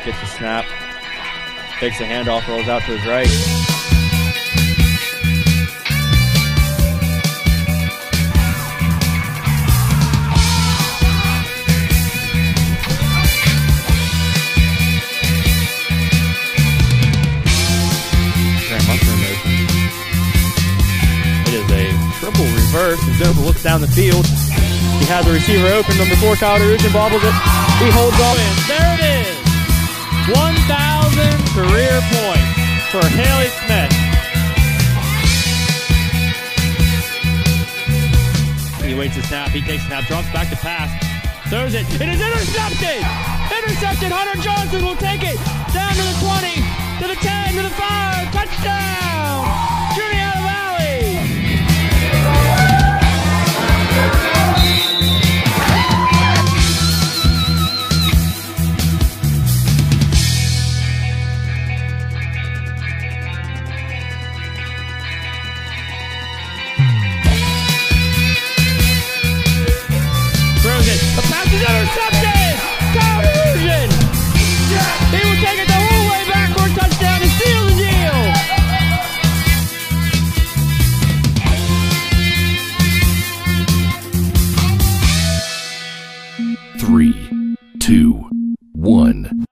gets the snap, takes the handoff, rolls out to his right. It is a triple reverse as Dover looks down the field. He has the receiver open. Number 4, Kyle DeRuchin bobbles it. He holds on. And there it is. 1,000 career points for Haley Smith. He waits the snap. He takes the snap. Drops back to pass. Throws it. It is intercepted. Intercepted. Hunter Johnson will take it down to the 20, to the 10, to the 5. Touchdown. Juniata Valley. The pass is intercepted! Kyle DeRuchin! He will take it the whole way back for a touchdown and seal the deal! 3, 2, 1.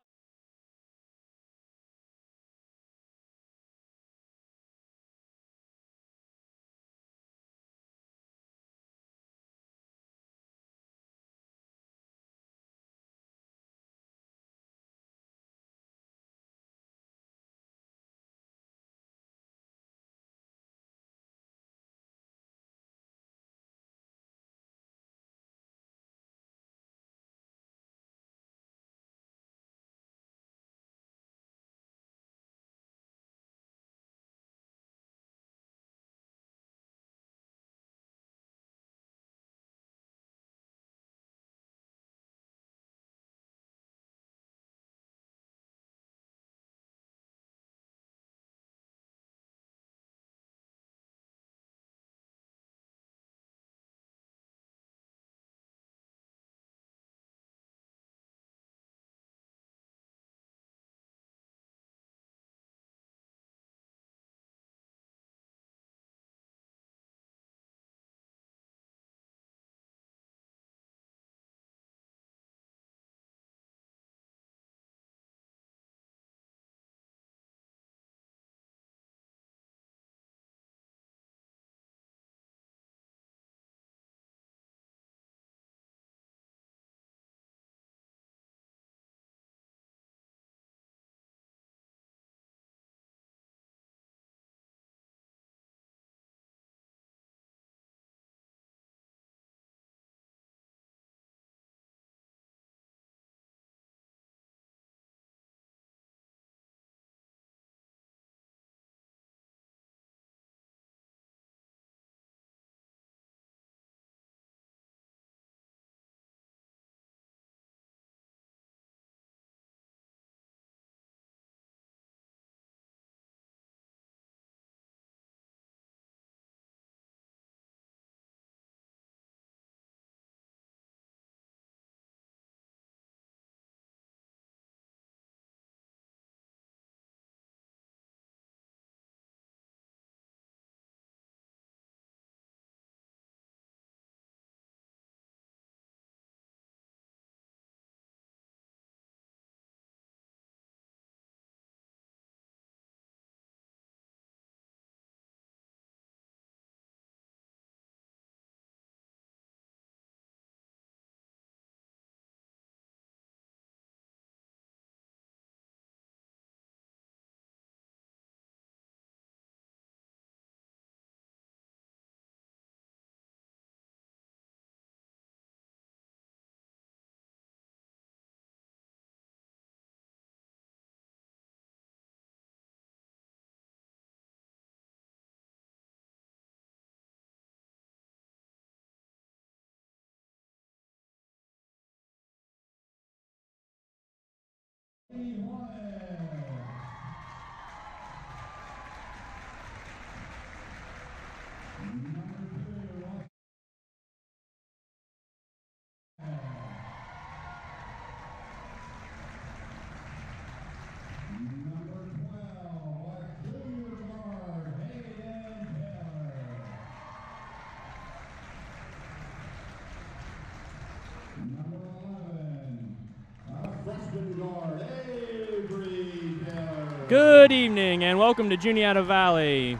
Good evening and welcome to Juniata Valley.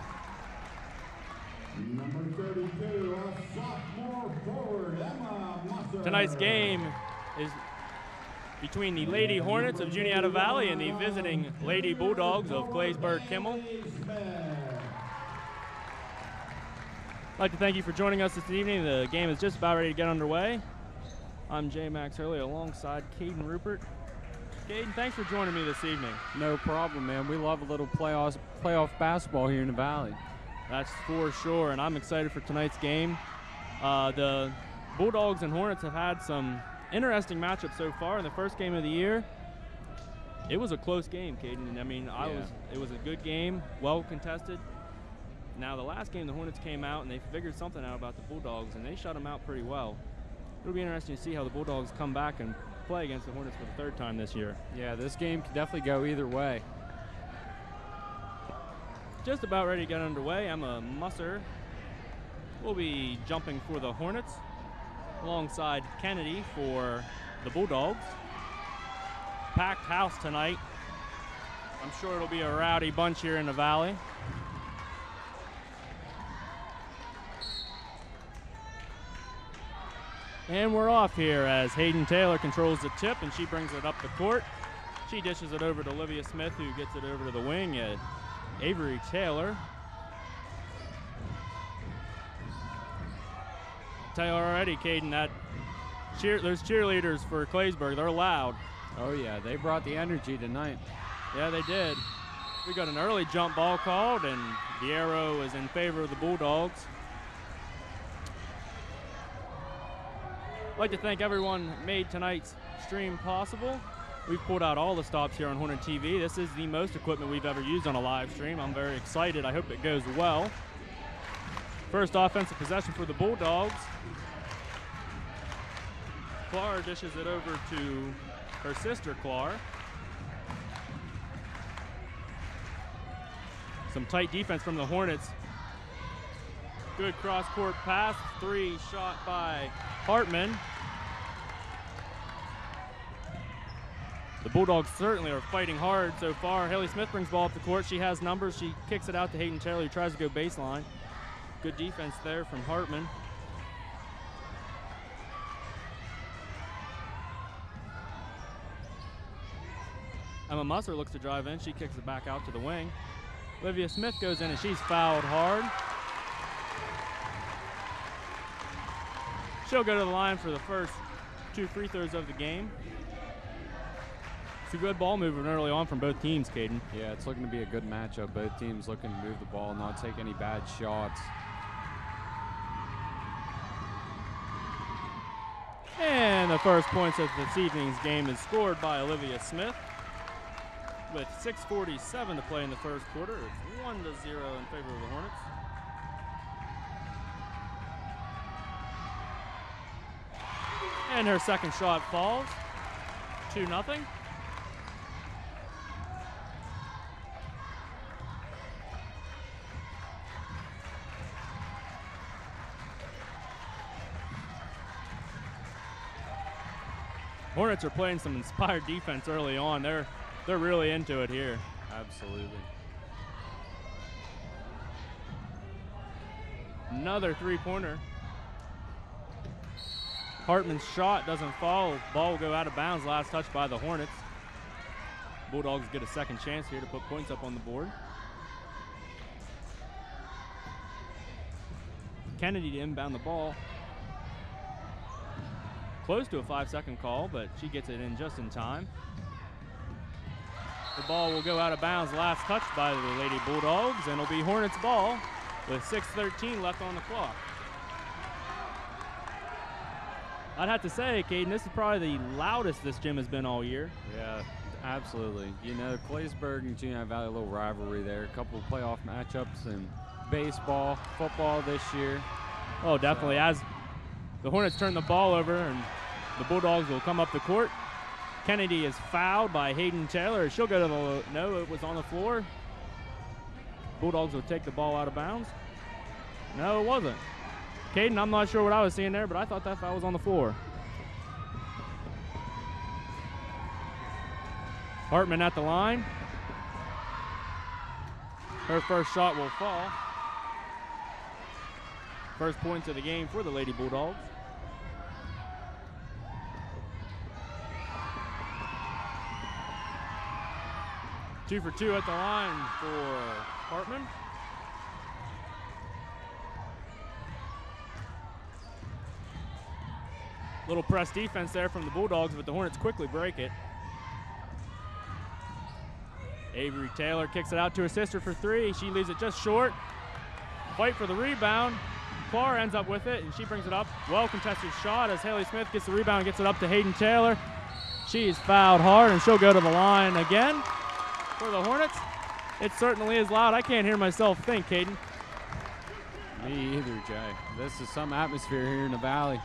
Tonight's game is between the Lady Hornets of Juniata Valley and the visiting Lady Bulldogs of Claysburg Kimmel. I'd like to thank you for joining us this evening. The game is just about ready to get underway. I'm J. Max Hurley alongside Caden Rupert. Caden, thanks for joining me this evening. No problem, man. We love a little playoff basketball here in the Valley. That's for sure, and I'm excited for tonight's game. The Bulldogs and Hornets have had some interesting matchups so far in the first game of the year. It was a close game, Caden. I mean, it was a good game, well contested. Now, the last game, the Hornets came out and they figured something out about the Bulldogs, and they shut them out pretty well. It'll be interesting to see how the Bulldogs come back and play against the Hornets for the third time this year. Yeah, this game can definitely go either way. Just about ready to get underway. Emma Musser will be jumping for the Hornets alongside Kennedy for the Bulldogs. Packed house tonight. I'm sure it'll be a rowdy bunch here in the Valley. And we're off here as Hayden Taylor controls the tip and she brings it up the court. She dishes it over to Olivia Smith, who gets it over to the wing at Avery Taylor. I'll tell you already, Caden, that those cheerleaders for Claysburg, they're loud. Oh yeah, they brought the energy tonight. Yeah, they did. We got an early jump ball called, and the arrow is in favor of the Bulldogs. I'd like to thank everyone who made tonight's stream possible. We've pulled out all the stops here on Hornet TV. This is the most equipment we've ever used on a live stream. I'm very excited. I hope it goes well. First offensive possession for the Bulldogs. Clara dishes it over to her sister, Clara. Some tight defense from the Hornets. Good cross-court pass, three shot by Hartman. The Bulldogs certainly are fighting hard so far. Haley Smith brings ball up the court. She has numbers. She kicks it out to Hayden Taylor, who tries to go baseline. Good defense there from Hartman. Emma Musser looks to drive in. She kicks it back out to the wing. Olivia Smith goes in and she's fouled hard. She'll go to the line for the first two free throws of the game. It's a good ball movement early on from both teams, Caden. Yeah, it's looking to be a good matchup. Both teams looking to move the ball, not take any bad shots. And the first points of this evening's game is scored by Olivia Smith. With 6:47 to play in the first quarter, it's 1-0 in favor of the Hornets. And her second shot falls. 2-0. Hornets are playing some inspired defense early on. They're really into it here. Absolutely. Another three-pointer. Hartman's shot doesn't fall. Ball will go out of bounds. Last touch by the Hornets. Bulldogs get a second chance here to put points up on the board. Kennedy to inbound the ball. Close to a 5-second call, but she gets it in just in time. The ball will go out of bounds. Last touch by the Lady Bulldogs, and it'll be Hornets ball with 6:13 left on the clock. I'd have to say, Caden, this is probably the loudest this gym has been all year. Yeah, absolutely. You know, Claysburg and Juniata Valley, a little rivalry there. A couple of playoff matchups in baseball, football this year. Oh, definitely. As the Hornets turn the ball over and the Bulldogs will come up the court. Kennedy is fouled by Hayden Taylor. She'll go to the, no, it was on the floor. Bulldogs will take the ball out of bounds. No, it wasn't. Caden, I'm not sure what I was seeing there, but I thought that foul was on the floor. Hartman at the line. Her first shot will fall. First points of the game for the Lady Bulldogs. Two for two at the line for Hartman. Little press defense there from the Bulldogs, but the Hornets quickly break it. Avery Taylor kicks it out to her sister for three. She leaves it just short. Fight for the rebound. Clark ends up with it, and she brings it up. Well contested shot as Haley Smith gets the rebound and gets it up to Hayden Taylor. She's fouled hard, and she'll go to the line again for the Hornets. It certainly is loud. I can't hear myself think, Hayden. Me either, Jay. This is some atmosphere here in the Valley.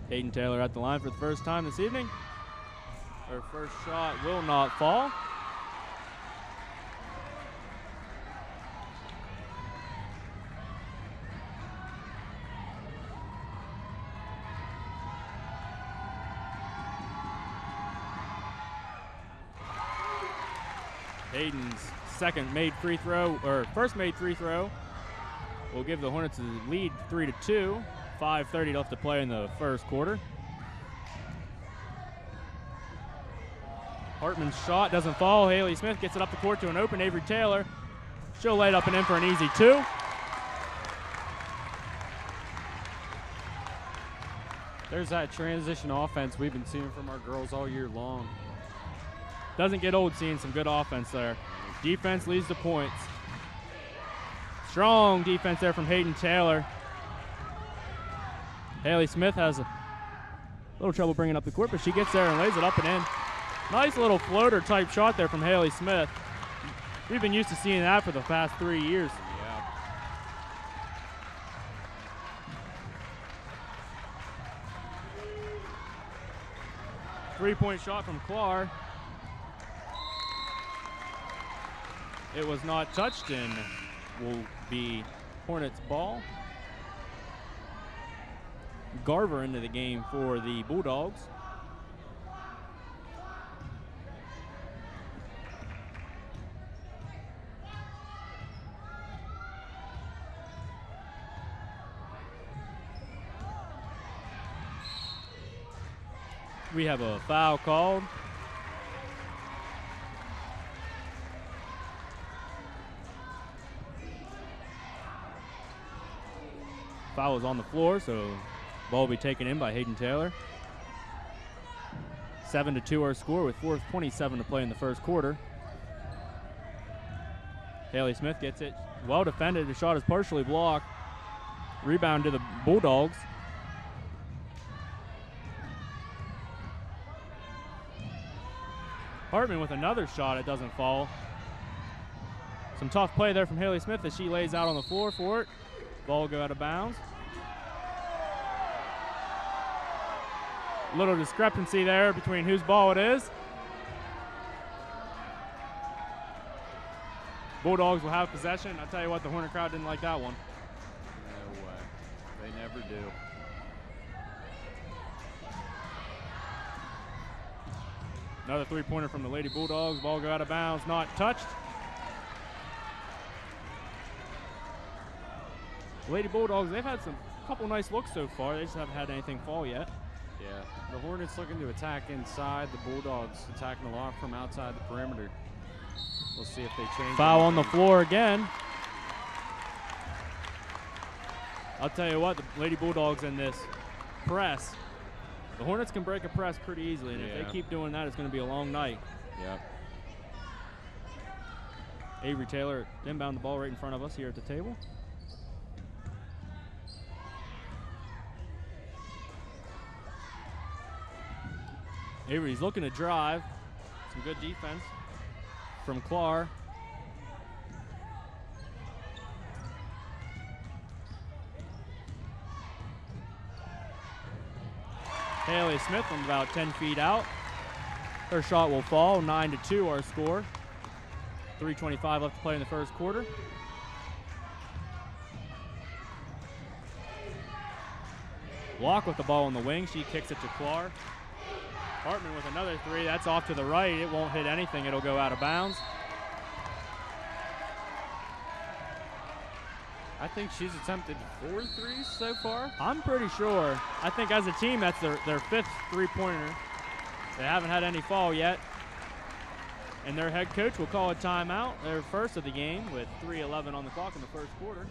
Hayden Taylor at the line for the first time this evening. Her first shot will not fall. Hayden's first made free throw will give the Hornets a lead 3-2. 5:30 left to play in the first quarter. Hartman's shot doesn't fall. Haley Smith gets it up the court to an open Avery Taylor. She'll lay it up and in for an easy two. There's that transition offense we've been seeing from our girls all year long. Doesn't get old seeing some good offense there. Defense leads to points. Strong defense there from Hayden Taylor. Haley Smith has a little trouble bringing up the court, but she gets there and lays it up and in. Nice little floater type shot there from Haley Smith. We've been used to seeing that for the past 3 years. Yeah. Three-point shot from Clark. It was not touched and will be Hornets ball. Garver into the game for the Bulldogs. We have a foul called. Foul is on the floor, so ball will be taken in by Hayden Taylor. 7-2 our score with 4:27 to play in the first quarter. Haley Smith gets it well defended. The shot is partially blocked. Rebound to the Bulldogs. Hartman with another shot. It doesn't fall. Some tough play there from Haley Smith as she lays out on the floor for it. Ball will go out of bounds. Little discrepancy there between whose ball it is. Bulldogs will have possession. I'll tell you what, the Hornet crowd didn't like that one. No way. They never do. Another three-pointer from the Lady Bulldogs. Ball go out of bounds, not touched. The Lady Bulldogs, they've had some couple nice looks so far. They just haven't had anything fall yet. Yeah, the Hornets looking to attack inside. The Bulldogs attacking a lot from outside the perimeter. We'll see if they change. Foul on the floor again. I'll tell you what, the Lady Bulldogs in this press, the Hornets can break a press pretty easily, and if they keep doing that, it's going to be a long night. Yep. Avery Taylor inbound the ball right in front of us here at the table. Avery's looking to drive. Some good defense from Clark. Haley Smith from about 10 feet out. Her shot will fall. 9-2 our score. 3:25 left to play in the first quarter. Locke with the ball in the wing. She kicks it to Clark. Hartman with another three. That's off to the right. It won't hit anything. It'll go out of bounds. I think she's attempted 4 threes so far. I'm pretty sure. I think as a team, that's their fifth three-pointer. They haven't had any fall yet. And their head coach will call a timeout, their first of the game, with 3:11 on the clock in the first quarter.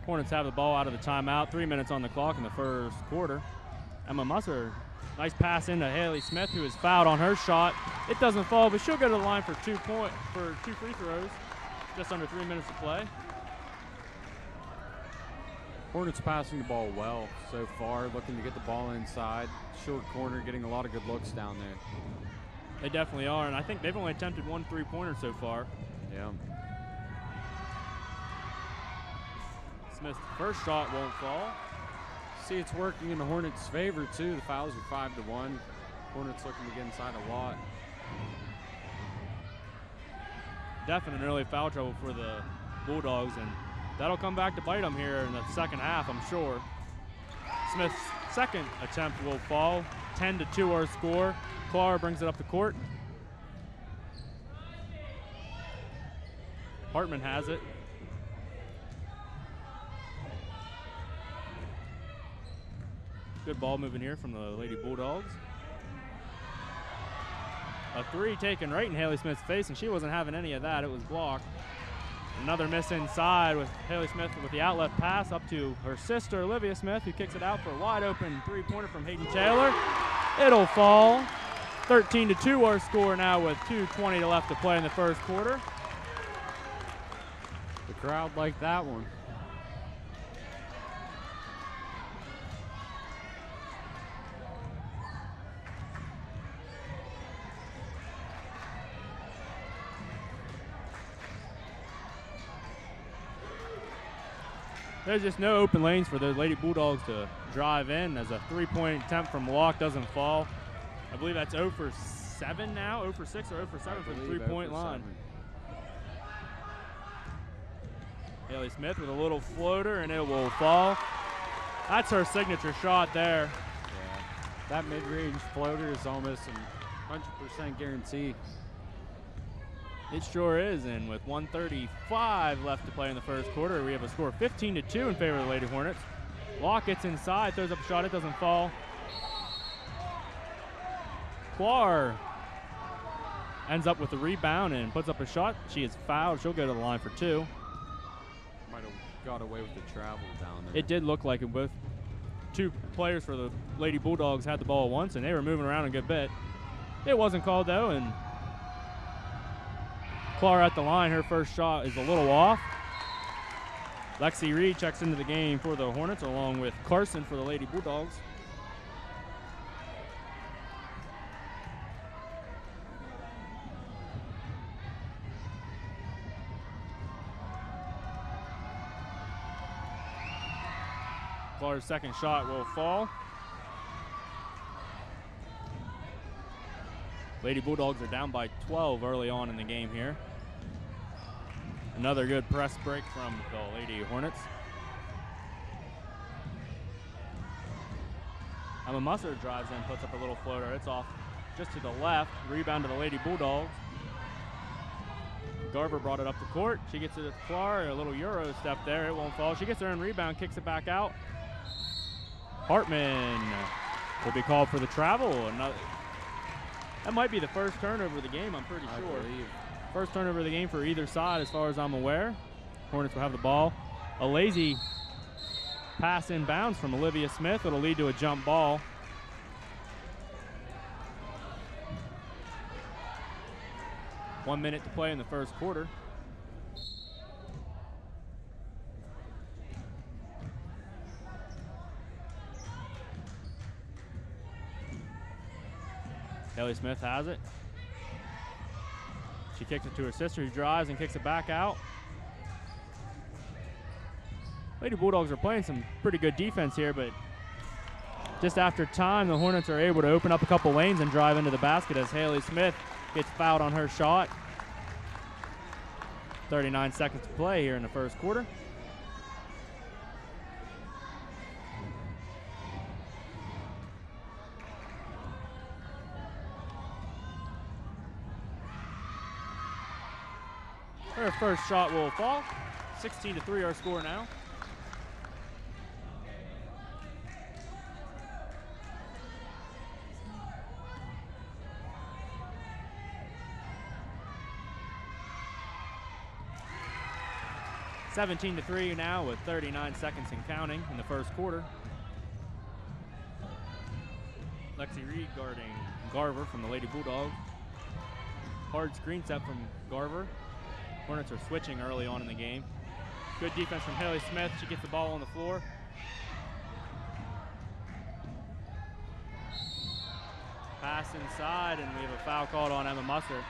Hornets have the ball out of the timeout. 3 minutes on the clock in the first quarter. Emma Musser, nice pass into Haley Smith, who is fouled on her shot. It doesn't fall, but she'll go to the line for two free throws. Just under 3 minutes to play. Hornets passing the ball well so far, looking to get the ball inside. Short corner, getting a lot of good looks down there. They definitely are, and I think they've only attempted 1 3-pointer so far. Yeah. Smith's first shot won't fall. See, it's working in the Hornets' favor, too. The fouls are 5-1. Hornets looking to get inside a lot. Definite early foul trouble for the Bulldogs, and that'll come back to bite them here in the second half, I'm sure. Smith's second attempt will fall. 10-2 our score. Clara brings it up the court. Hartman has it. Good ball moving here from the Lady Bulldogs. A three taken right in Haley Smith's face, and she wasn't having any of that. It was blocked. Another miss inside with Haley Smith with the outlet pass up to her sister, Olivia Smith, who kicks it out for a wide open three-pointer from Hayden Taylor. It'll fall. 13-2 our score now with 2:20 left to play in the first quarter. The crowd liked that one. There's just no open lanes for the Lady Bulldogs to drive in as a three-point attempt from Locke doesn't fall. I believe that's 0 for 7 now, 0 for 6 or 0 for 7 for the three-point line. Haley Smith with a little floater, and it will fall. That's her signature shot there. Yeah, that mid-range floater is almost a 100% guarantee. It sure is, and with 1:35 left to play in the first quarter, we have a score of 15-2 in favor of the Lady Hornets. Locke gets inside, throws up a shot, it doesn't fall. Clark ends up with the rebound and puts up a shot. She is fouled. She'll go to the line for 2. Might have got away with the travel down there. It did look like it. Both 2 players for the Lady Bulldogs had the ball at once, and they were moving around a good bit. It wasn't called, though, and Clark at the line. Her first shot is a little off. Lexi Reed checks into the game for the Hornets, along with Carson for the Lady Bulldogs. Clark's second shot will fall. Lady Bulldogs are down by 12 early on in the game here. Another good press break from the Lady Hornets. Emma Musser drives in, puts up a little floater. It's off just to the left. Rebound to the Lady Bulldogs. Garver brought it up the court. She gets it to Clark. A little Euro step there. It won't fall. She gets her own rebound, kicks it back out. Hartman will be called for the travel. That might be the first turnover of the game, I'm pretty sure. I believe. First turnover of the game for either side as far as I'm aware. Hornets will have the ball. A lazy pass inbounds from Olivia Smith. It'll lead to a jump ball. 1 minute to play in the first quarter. Haley Smith has it. She kicks it to her sister, who drives and kicks it back out. Lady Bulldogs are playing some pretty good defense here, but just after time, the Hornets are able to open up a couple lanes and drive into the basket as Haley Smith gets fouled on her shot. 39 seconds to play here in the first quarter. Her first shot will fall. 16-3 our score now. (17-3) now with 39 seconds and counting in the first quarter. Lexi Reed guarding Garver from the Lady Bulldogs. Hard screen set from Garver. Hornets are switching early on in the game. Good defense from Haley Smith. She gets the ball on the floor. Pass inside, and we have a foul called on Emma Musser.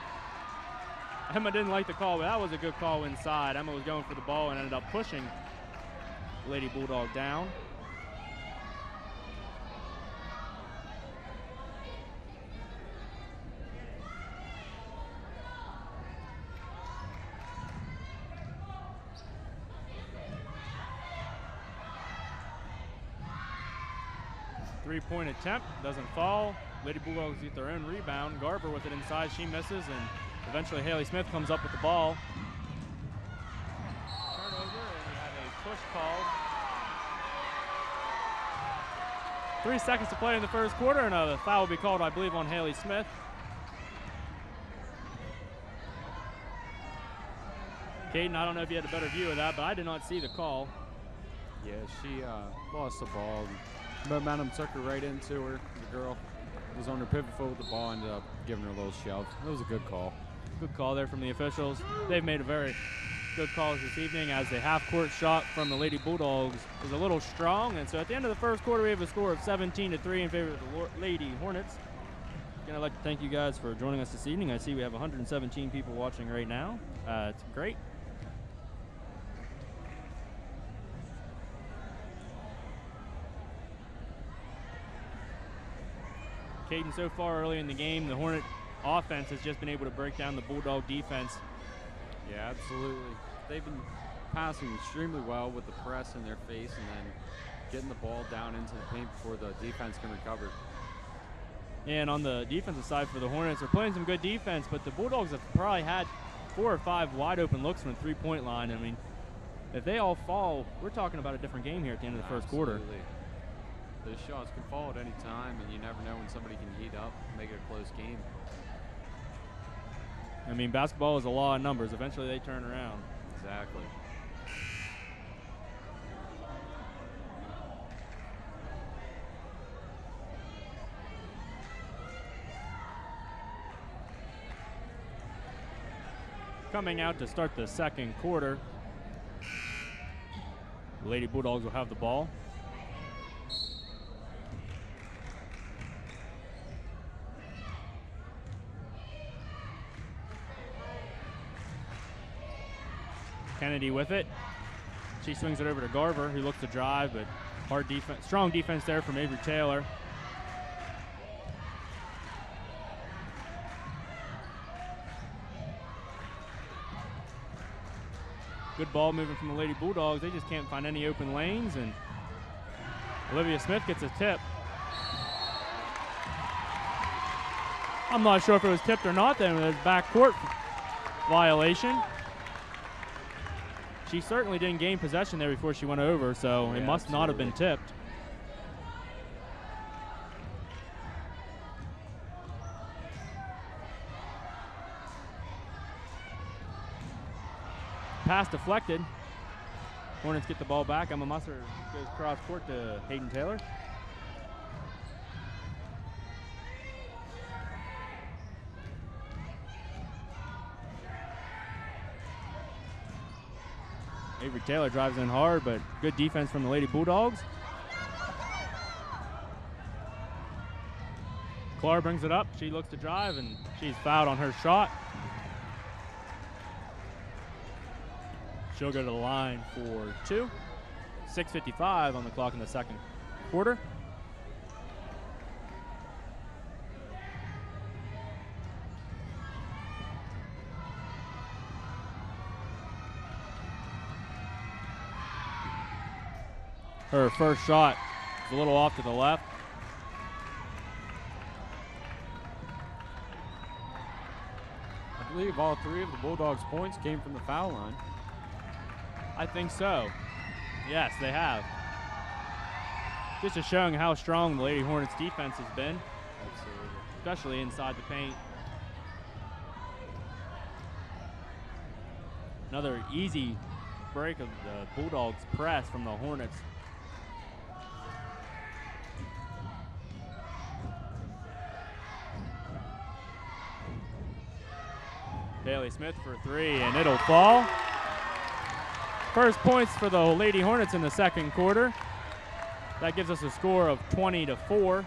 Emma didn't like the call, but that was a good call inside. Emma was going for the ball and ended up pushing Lady Bulldog down. Three-point attempt, doesn't fall. Lady Bulldogs get their own rebound. Garver with it inside, she misses, and eventually Haley Smith comes up with the ball. Turnover, and we have a push called. 3 seconds to play in the first quarter, and a foul will be called, I believe, on Haley Smith. Caden, I don't know if you had a better view of that, but I did not see the call. Yeah, she lost the ball. Momentum took her right into her. The girl was on her pivot foot with the ball, ended up giving her a little shove. It was a good call. Good call there from the officials. They've made a very good calls this evening as the half-court shot from the Lady Bulldogs is a little strong. And so at the end of the first quarter, we have a score of 17-3 in favor of the Lady Hornets. Again, I'd like to thank you guys for joining us this evening. I see we have 117 people watching right now. It's great. Caden, so far early in the game, the Hornet offense has just been able to break down the Bulldog defense. Yeah, absolutely. They've been passing extremely well with the press in their face and then getting the ball down into the paint before the defense can recover. And on the defensive side for the Hornets, they're playing some good defense, but the Bulldogs have probably had 4 or 5 wide open looks from the three-point line. I mean, if they all fall, we're talking about a different game here at the end of the first quarter. Those shots can fall at any time, and you never know when somebody can heat up and make it a close game. I mean, basketball is a law of numbers. Eventually they turn around. Exactly. Coming out to start the second quarter, the Lady Bulldogs will have the ball. Kennedy with it. She swings it over to Garver, who looks to drive, but hard defense, strong defense there from Avery Taylor. Good ball moving from the Lady Bulldogs. They just can't find any open lanes, and Olivia Smith gets a tip. I'm not sure if it was tipped or not then. It was backcourt violation. She certainly didn't gain possession there before she went over, so it must not have been tipped. Pass deflected. Hornets get the ball back. Emma Musser goes cross court to Hayden Taylor. Avery Taylor drives in hard, but good defense from the Lady Bulldogs. Clark brings it up. She looks to drive, and she's fouled on her shot. She'll go to the line for 2. 6:55 on the clock in the second quarter. Her first shot is a little off to the left. I believe all 3 of the Bulldogs' points came from the foul line. I think so. Yes, they have. Just showing how strong the Lady Hornets defense has been. Absolutely. Especially inside the paint. Another easy break of the Bulldogs' press from the Hornets. Bailey Smith for 3, and it'll fall. First points for the Lady Hornets in the second quarter. That gives us a score of 20-4.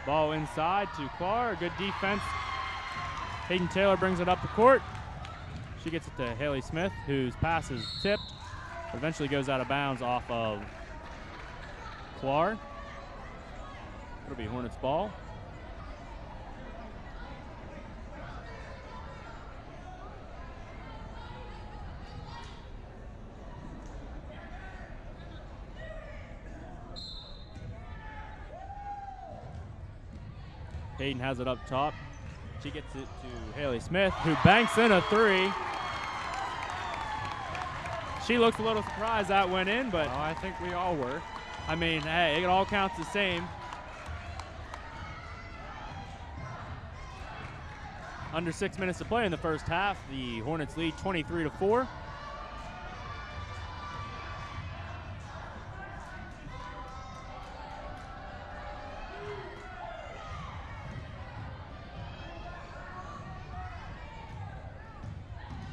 Ball inside to Clark. Good defense. Hayden Taylor brings it up the court. She gets it to Haley Smith, whose pass is tipped. Eventually goes out of bounds off of Clark. It'll be Hornets ball. Hayden has it up top. She gets it to Haley Smith, who banks in a 3. She looks a little surprised that went in, but I think we all were. I mean, hey, it all counts the same. Under 6 minutes to play in the first half. The Hornets lead 23-4.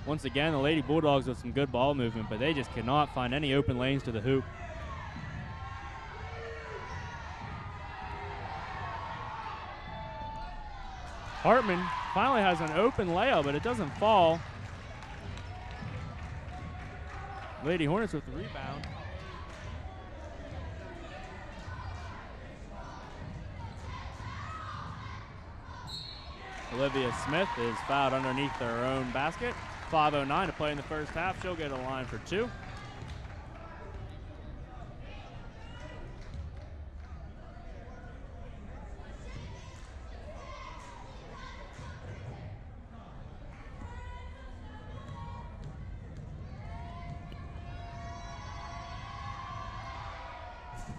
Once again, the Lady Bulldogs with some good ball movement, but they just cannot find any open lanes to the hoop. Hartman finally has an open layup, but it doesn't fall. Lady Hornets with the rebound. Olivia Smith is fouled underneath her own basket. 5:09 to play in the first half. She'll get a line for 2.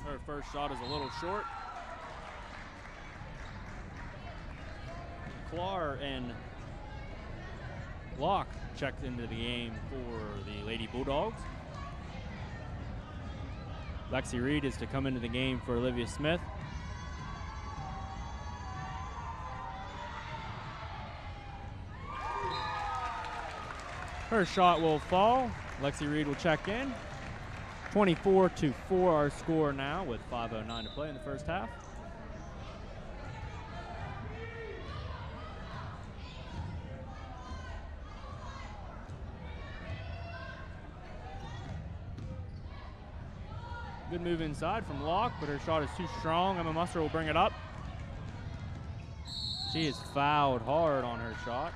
Her first shot is a little short. Clark and Locke checked into the game for the Lady Bulldogs. Lexi Reed is to come into the game for Olivia Smith. Her shot will fall. Lexi Reed will check in. 24-4 our score now with 5:09 to play in the first half. Good move inside from Locke, but her shot is too strong. Emma Musser will bring it up. She is fouled hard on her shot.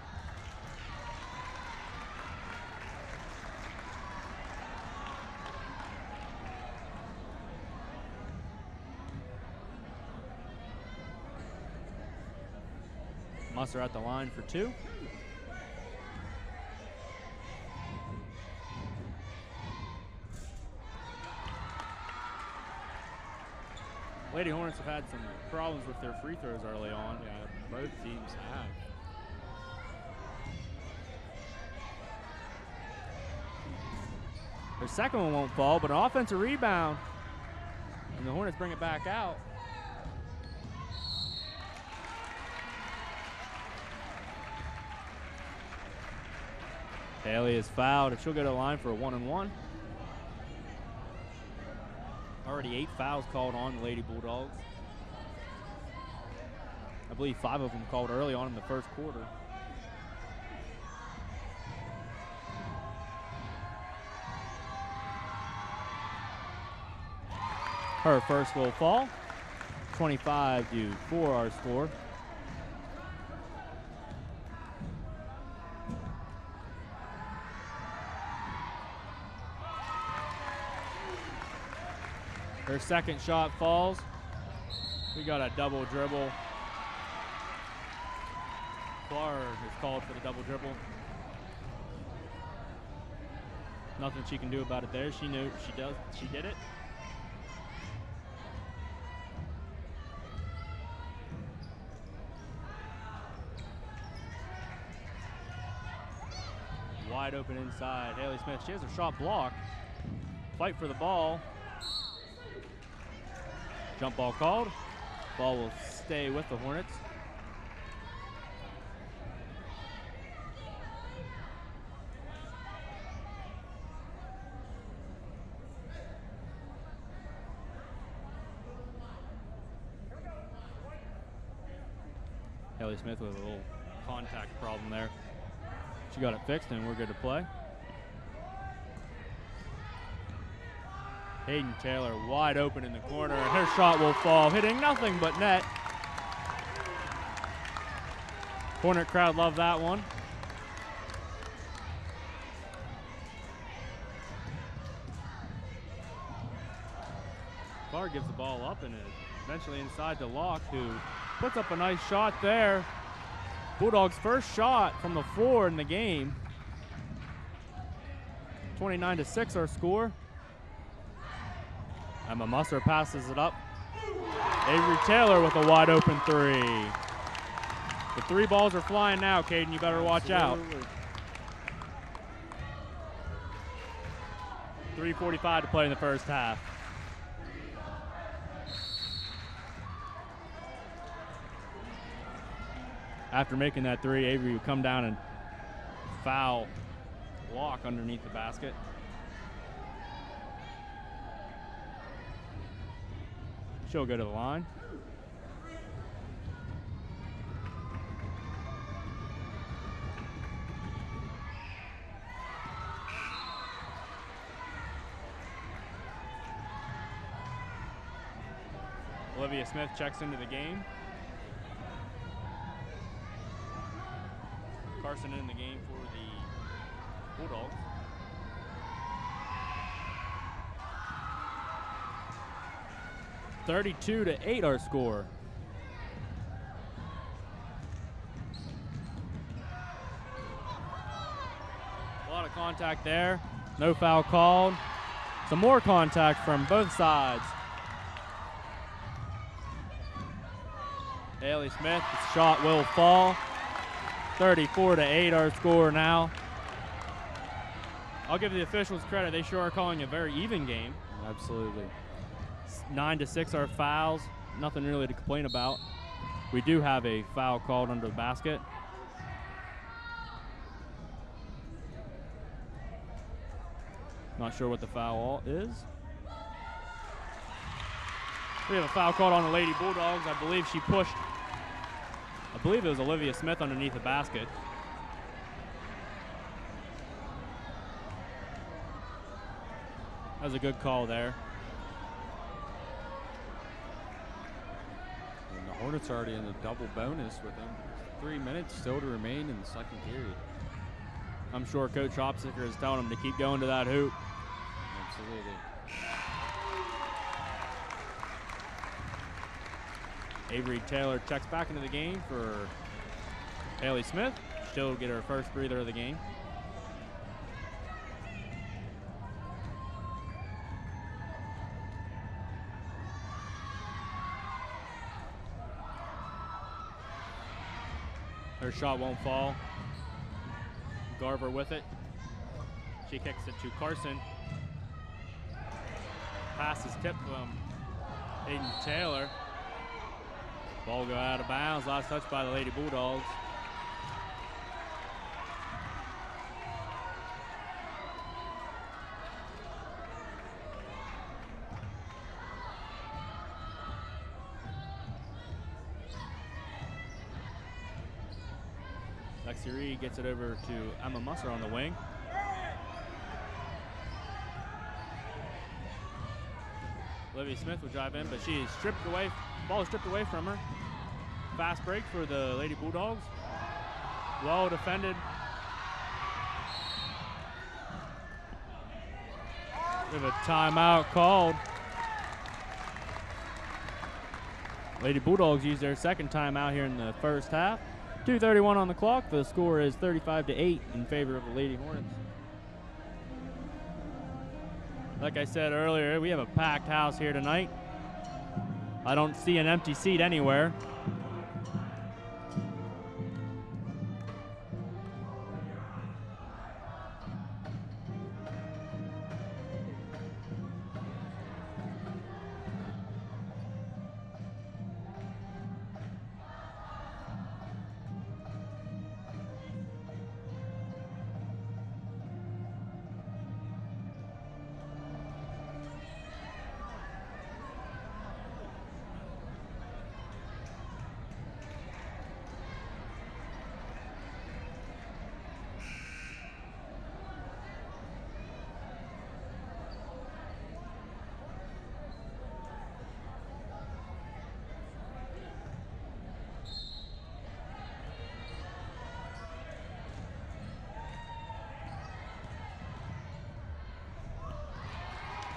Musser at the line for 2. Lady Hornets have had some problems with their free throws early on. Yeah, both teams have. Their second one won't fall, but an offensive rebound. And the Hornets bring it back out. Haley is fouled, and she'll go to the line for a 1-and-1. Already 8 fouls called on the Lady Bulldogs. I believe 5 of them called early on in the first quarter. Her first will fall. 25-4 our score. Her second shot falls. We got a double dribble. Clark is called for the double dribble. Nothing she can do about it there. She knew she did it. Wide open inside. Haley Smith, she has her shot blocked. Fight for the ball. Jump ball called. Ball will stay with the Hornets. Haley Smith with a little contact problem there. She got it fixed, and we're good to play. Hayden Taylor wide open in the corner, and her shot will fall, hitting nothing but net. Hornet crowd loved that one. Clark gives the ball up and is eventually inside to Locke, who puts up a nice shot there. Bulldogs' first shot from the floor in the game. 29-6 our score. Emma Musser passes it up. Avery Taylor with a wide open three. The 3 balls are flying now, Caden. You better watch out. 3:45 to play in the first half. After making that 3, Avery would come down and foul Locke underneath the basket. She'll go to the line. Olivia Smith checks into the game. Carson in the game for the Bulldogs. (32-8) our score. A lot of contact there. No foul called. Some more contact from both sides. Haley Smith, the shot will fall. 34-8 our score now. I'll give the officials credit. They sure are calling a very even game. Absolutely. 9-6 our fouls. Nothing really to complain about. We do have a foul called under the basket. Not sure what the foul is. We have a foul called on the Lady Bulldogs. I believe she pushed, I believe it was Olivia Smith underneath the basket. That was a good call there. And the Hornets are already in the double bonus with them. 3 minutes still to remain in the second period. I'm sure Coach Hopsicker is telling them to keep going to that hoop. Absolutely. Avery Taylor checks back into the game for Haley Smith. She'll get her first breather of the game. Her shot won't fall. Garver with it. She kicks it to Carson. Pass is tipped from Hayden Taylor. Ball go out of bounds. Last touch by the Lady Bulldogs. 34-9 our Lexi Reed gets it over to Emma Musser on the wing. Olivia Smith will drive in, but she is stripped away. Ball is stripped away from her. Fast break for the Lady Bulldogs. Well defended. We have a timeout called. Lady Bulldogs use their second timeout here in the first half. 2:31 on the clock. The score is 35-8 in favor of the Lady Hornets. Like I said earlier, we have a packed house here tonight. I don't see an empty seat anywhere.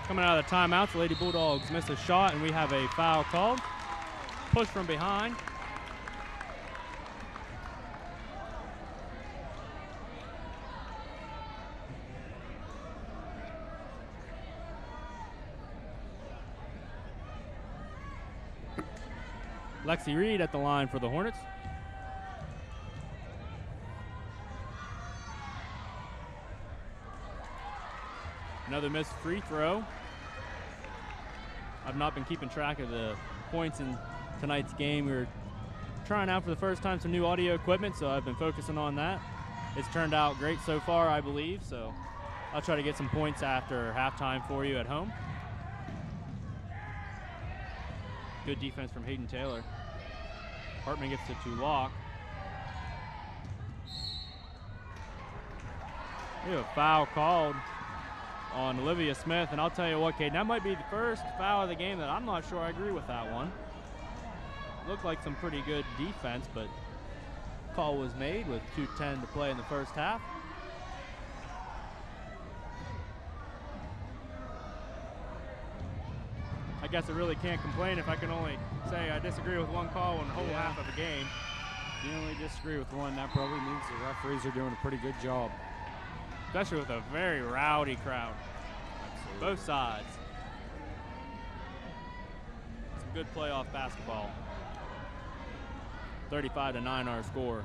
Coming out of the timeouts, the Lady Bulldogs miss a shot, and we have a foul called. Push from behind. Lexi Reed at the line for the Hornets. Another missed free throw. I've not been keeping track of the points in tonight's game. We were trying out for the first time some new audio equipment, so I've been focusing on that. It's turned out great so far, I believe, so I'll try to get some points after halftime for you at home. Good defense from Hayden Taylor. Hartman gets it to Locke. We have a foul called on Olivia Smith, and I'll tell you what, Kate, that might be the first foul of the game that I'm not sure I agree with that one. Looked like some pretty good defense, but call was made with 2:10 to play in the first half. I guess I really can't complain if I can only say I disagree with one call in the whole half of the game. If you only disagree with one, that probably means the referees are doing a pretty good job. Especially with a very rowdy crowd. Absolutely. Both sides. Some good playoff basketball. 35-9 our score.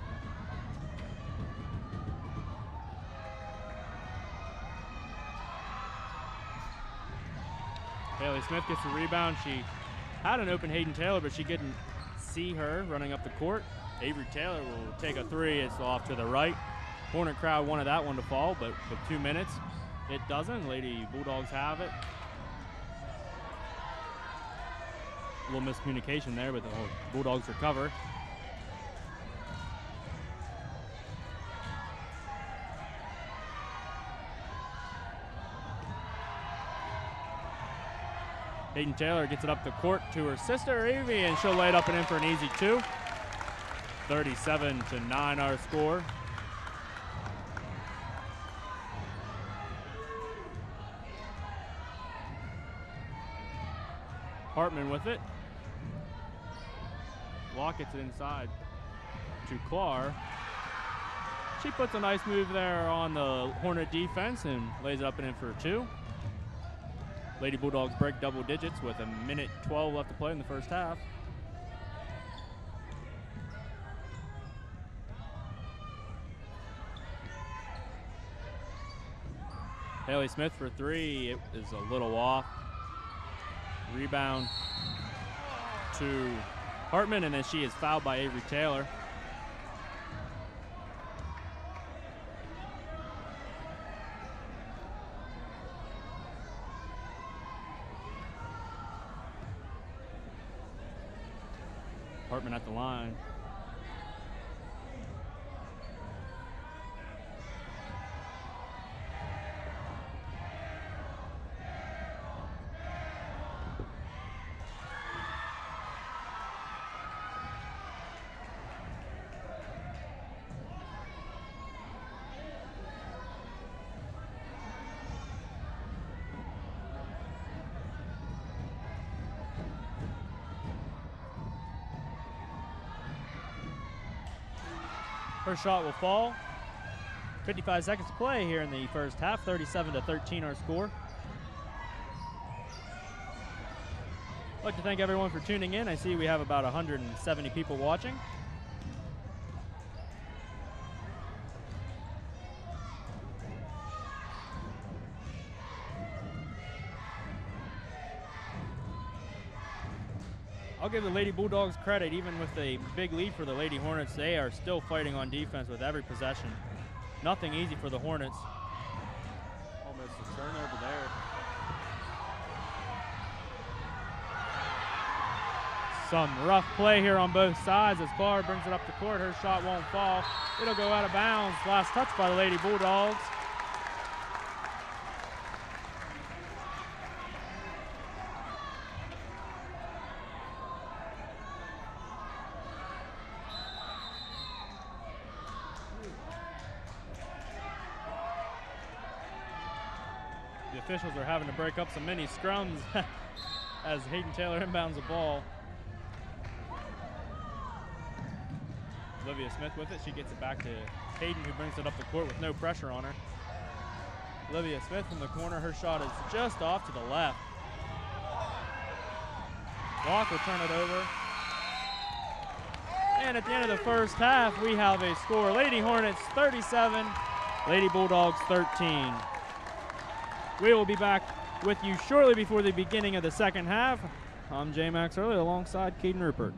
Haley Smith gets the rebound. She had an open Hayden Taylor, but she couldn't see her running up the court. Avery Taylor will take a three. It's off to the right. Hornet crowd wanted that one to fall, but with 2 minutes, it doesn't. Lady Bulldogs have it. A little miscommunication there, but the Bulldogs recover. Hayden Taylor gets it up the court to her sister, Avy, and she'll lay it up and in for an easy two. 37-9 our score. Hartman with it. Locke gets it inside to Clark. She puts a nice move there on the Hornet defense and lays it up and in for two. Lady Bulldogs break double digits with 1:12 left to play in the first half. Haley Smith for three. It is a little off. Rebound to Hartman, and then she is fouled by Avery Taylor. Hartman at the line. Her shot will fall. 55 seconds to play here in the first half. 37-13 our score. I'd like to thank everyone for tuning in. I see we have about 170 people watching. I'll give the Lady Bulldogs credit. Even with a big lead for the Lady Hornets, they are still fighting on defense with every possession. Nothing easy for the Hornets. Almost a turnover there. Some rough play here on both sides as Barr brings it up the court. Her shot won't fall. It'll go out of bounds. Last touch by the Lady Bulldogs. The officials are having to break up some mini scrums as Hayden Taylor inbounds the ball. Olivia Smith with it. She gets it back to Hayden, who brings it up the court with no pressure on her. Olivia Smith from the corner. Her shot is just off to the left. Walk will turn it over. And at the end of the first half, we have a score. Lady Hornets 37, Lady Bulldogs 13. We will be back with you shortly before the beginning of the second half. I'm J. Max Early alongside Caden Rupert.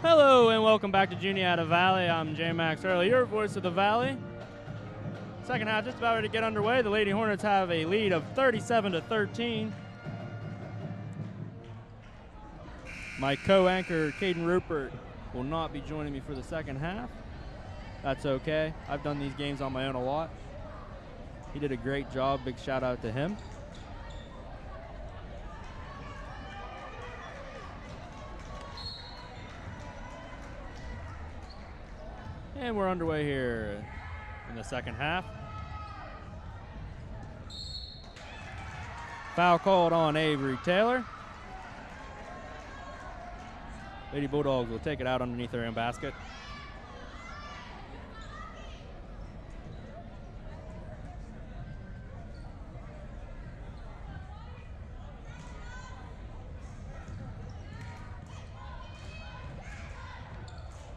Hello and welcome back to Juniata Valley. I'm J Max Early, your voice of the Valley. Second half just about ready to get underway. The Lady Hornets have a lead of 37-13. My co-anchor, Caden Rupert, will not be joining me for the second half. That's okay. I've done these games on my own a lot. He did a great job. Big shout out to him. And we're underway here in the second half. Foul called on Avery Taylor. Lady Bulldogs will take it out underneath their own basket.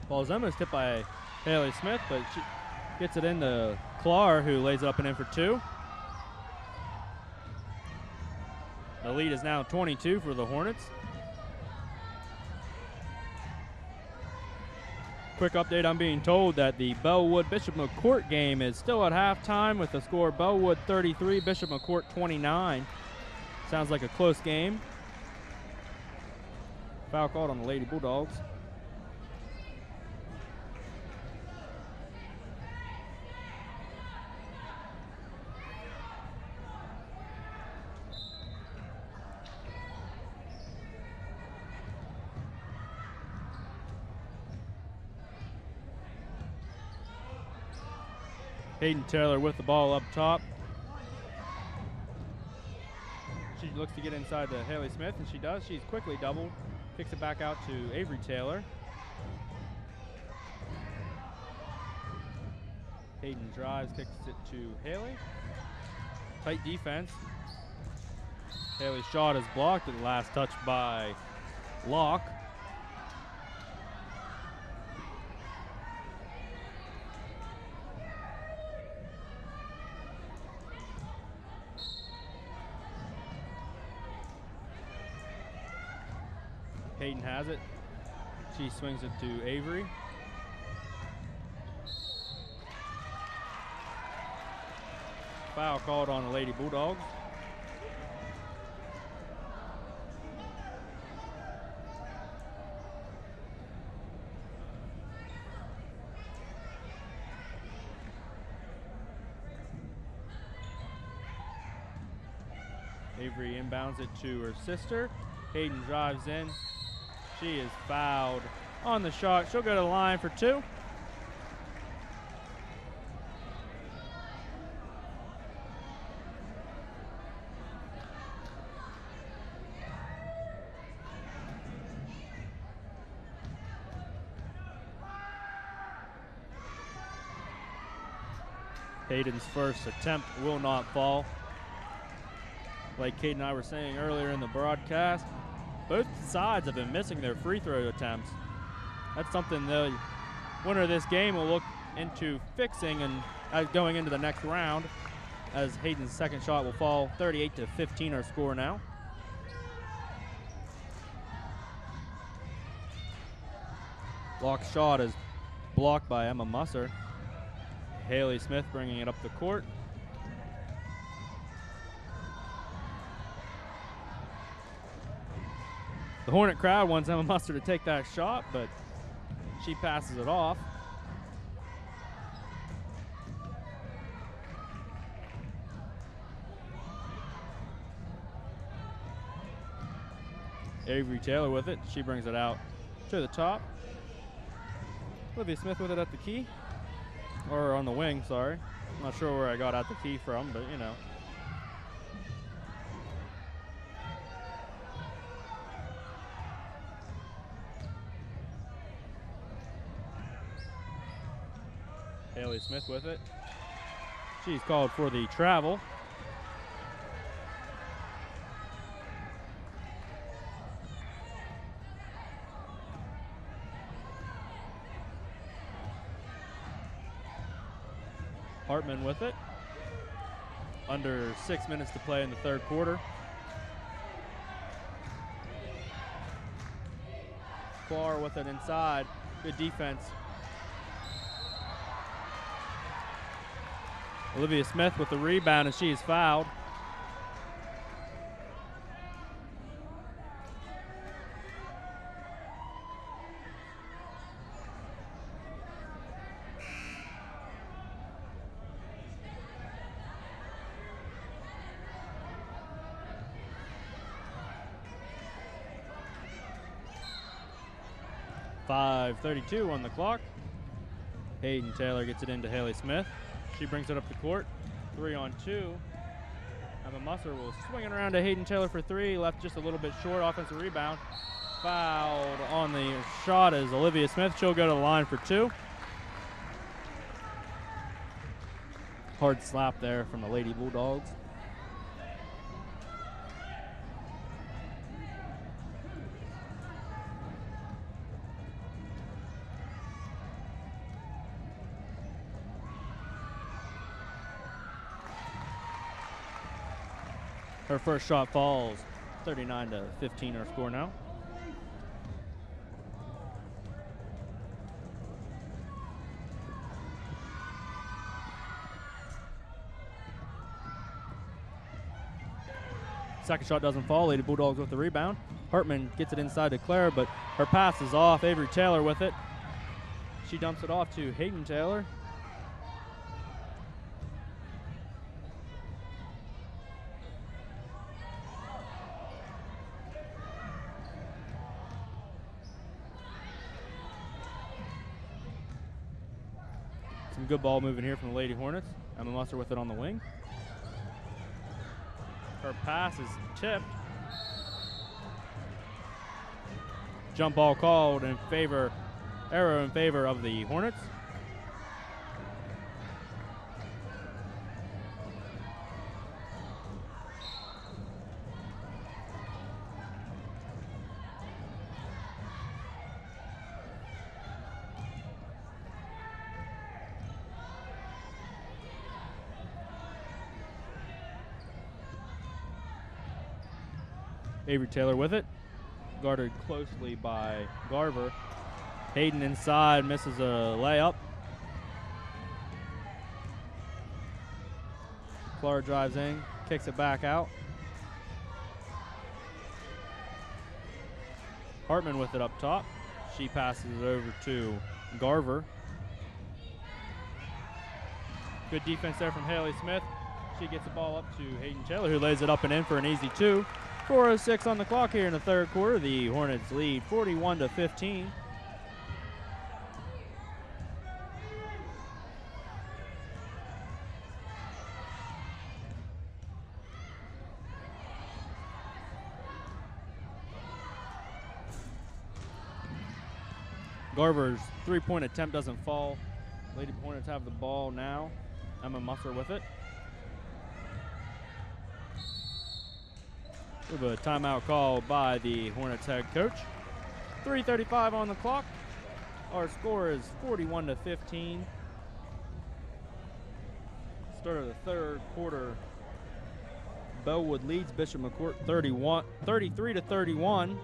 Ball's almost hit by Haley Smith, but she gets it into Clark, who lays it up and in for two. The lead is now 22 for the Hornets. Quick update, I'm being told that the Bellwood Bishop McCourt game is still at halftime with the score Bellwood 33, Bishop McCourt 29. Sounds like a close game. Foul called on the Lady Bulldogs. Hayden Taylor with the ball up top. She looks to get inside to Haley Smith, and she does. She's quickly doubled, kicks it back out to Avery Taylor. Hayden drives, kicks it to Haley. Tight defense. Haley's shot is blocked at the last touch by Locke. Hayden has it. She swings it to Avery. Foul called on the Lady Bulldogs. Avery inbounds it to her sister. Hayden drives in. She is fouled on the shot. She'll go to the line for two. Hayden's first attempt will not fall. Like Kate and I were saying earlier in the broadcast, both sides have been missing their free throw attempts. That's something the winner of this game will look into fixing and going into the next round, as Hayden's second shot will fall. 38-15 our score now. Locke's shot is blocked by Emma Musser. Haley Smith bringing it up the court. The Hornet crowd wants Emma Musser to take that shot, but she passes it off. Avery Taylor with it. She brings it out to the top. Olivia Smith with it at the key. Or on the wing, sorry. I'm not sure where I got at the key from, but you know. Haley Smith with it. She's called for the travel. Hartman with it. Under 6 minutes to play in the third quarter. Clar with it inside. Good defense. Olivia Smith with the rebound, and she is fouled. .5:32 on the clock. Hayden Taylor gets it into Haley Smith. She brings it up the court. 3-on-2. Emma Musser will swing it around to Hayden Taylor for three. Left just a little bit short. Offensive rebound. Fouled on the shot is Olivia Smith. She'll go to the line for two. Hard slap there from the Lady Bulldogs. Her first shot falls. 39-15 our score now. Second shot doesn't fall. Lady Bulldogs with the rebound. Hartman gets it inside to Claire, but her pass is off. Avery Taylor with it. She dumps it off to Hayden Taylor. Some good ball moving here from the Lady Hornets. Emma Musser with it on the wing. Her pass is tipped. Jump ball called in favor, arrow in favor of the Hornets. Avery Taylor with it, guarded closely by Garver. Hayden inside, misses a layup. Clara drives in, kicks it back out. Hartman with it up top. She passes it over to Garver. Good defense there from Haley Smith. She gets the ball up to Hayden Taylor, who lays it up and in for an easy two. 4:06 on the clock here in the third quarter. The Hornets lead 41-15. Garver's three-point attempt doesn't fall. Lady Hornets have the ball now. Emma Musser with it. We have a timeout called by the Hornets head coach. 3:35 on the clock. Our score is 41-15. Start of the third quarter. Bellwood leads Bishop McCourt 33-31.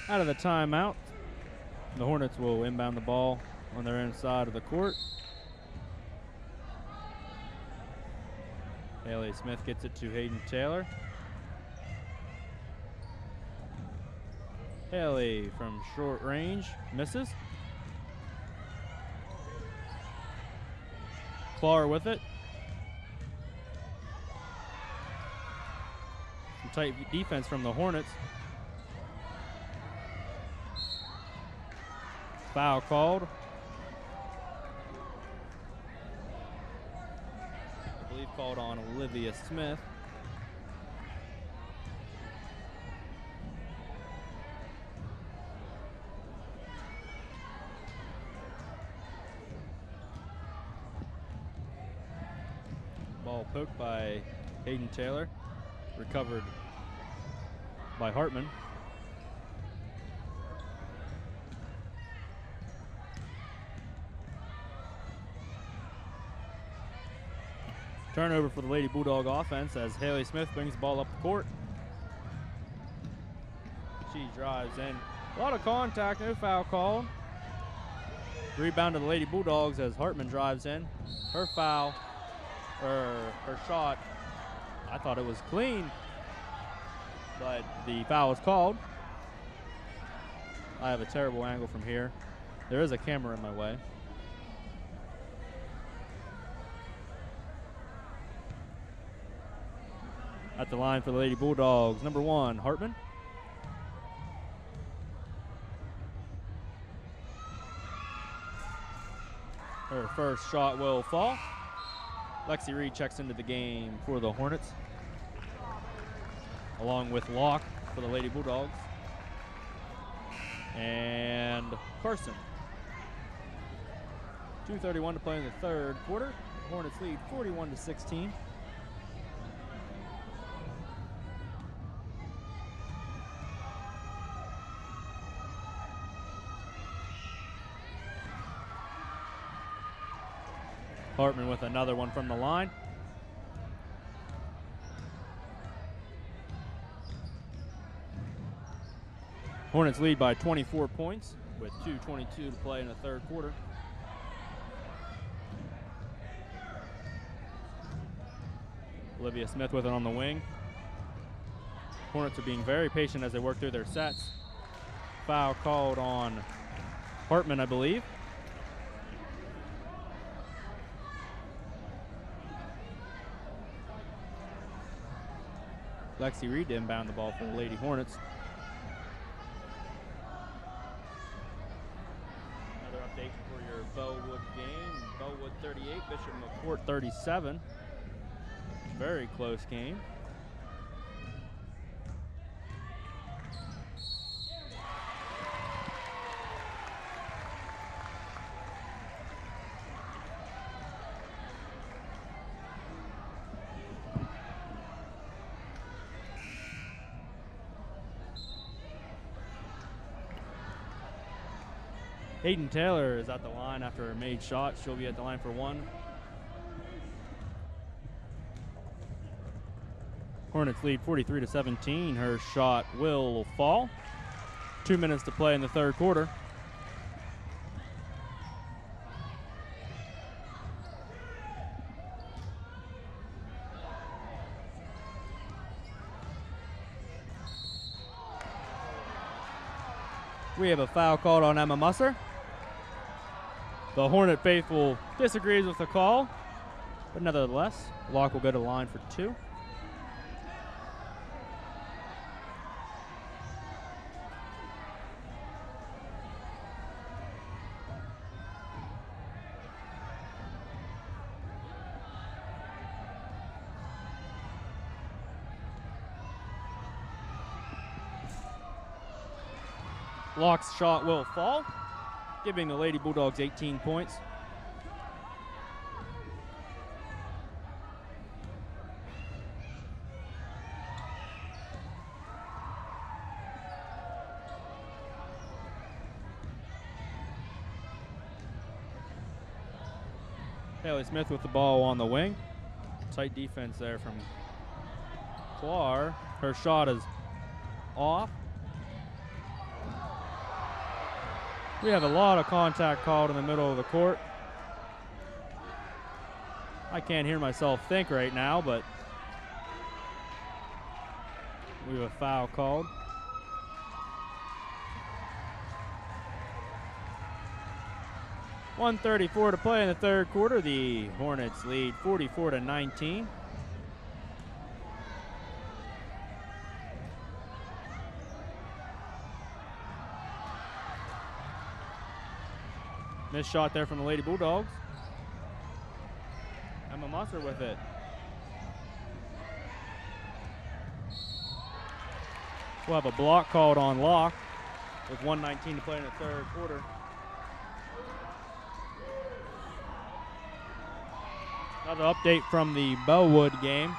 Out of the timeout, the Hornets will inbound the ball on their inside of the court. Haley Smith gets it to Hayden Taylor. Haley from short range misses. Clar with it. tight defense from the Hornets. Foul called. I believe called on Olivia Smith. Ball poked by Hayden Taylor. Recovered by Hartman. Turnover for the Lady Bulldog offense as Haley Smith brings the ball up the court. She drives in. A lot of contact, no foul call. Rebound to the Lady Bulldogs as Hartman drives in. Her foul, her shot, I thought it was clean, but the foul was called. I have a terrible angle from here. There is a camera in my way. At the line for the Lady Bulldogs, number 1, Hartman. Her first shot will fall. Lexi Reed checks into the game for the Hornets, along with Locke for the Lady Bulldogs. And Carson. 2:31 to play in the third quarter. Hornets lead 41-16. Hartman with another one from the line. Hornets lead by 24 points with 2:22 to play in the third quarter. Olivia Smith with it on the wing. Hornets are being very patient as they work through their sets. Foul called on Hartman, I believe. Lexi Reed to inbound the ball for the Lady Hornets. Another update for your Bellwood game. Bellwood 38, Bishop McCourt 37. Very close game. Hayden Taylor is at the line after a made shot. She'll be at the line for one. Hornets lead 43-17. Her shot will fall. 2 minutes to play in the third quarter. We have a foul called on Emma Musser. The Hornet faithful disagrees with the call, but nevertheless, Locke will go to the line for two. Locke's shot will fall, giving the Lady Bulldogs 18 points. Haley Smith with the ball on the wing. Tight defense there from Clar. Her shot is off. We have a lot of contact called in the middle of the court. I can't hear myself think right now, but we have a foul called. .134 to play in the third quarter. The Hornets lead 44-19. Missed shot there from the Lady Bulldogs. Emma Musser with it. We'll have a block called on Locke with 1:19 to play in the third quarter. Another update from the Bellwood game.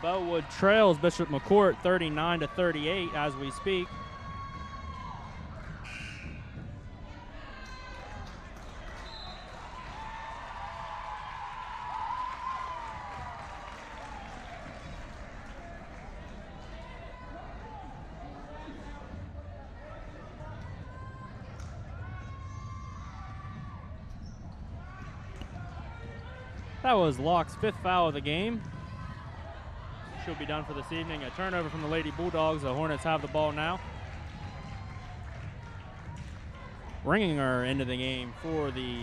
Bellwood trails Bishop McCourt 39-38 as we speak. That was Locke's 5th foul of the game. She'll be done for this evening. A turnover from the Lady Bulldogs. The Hornets have the ball now. Bringing her into the game for the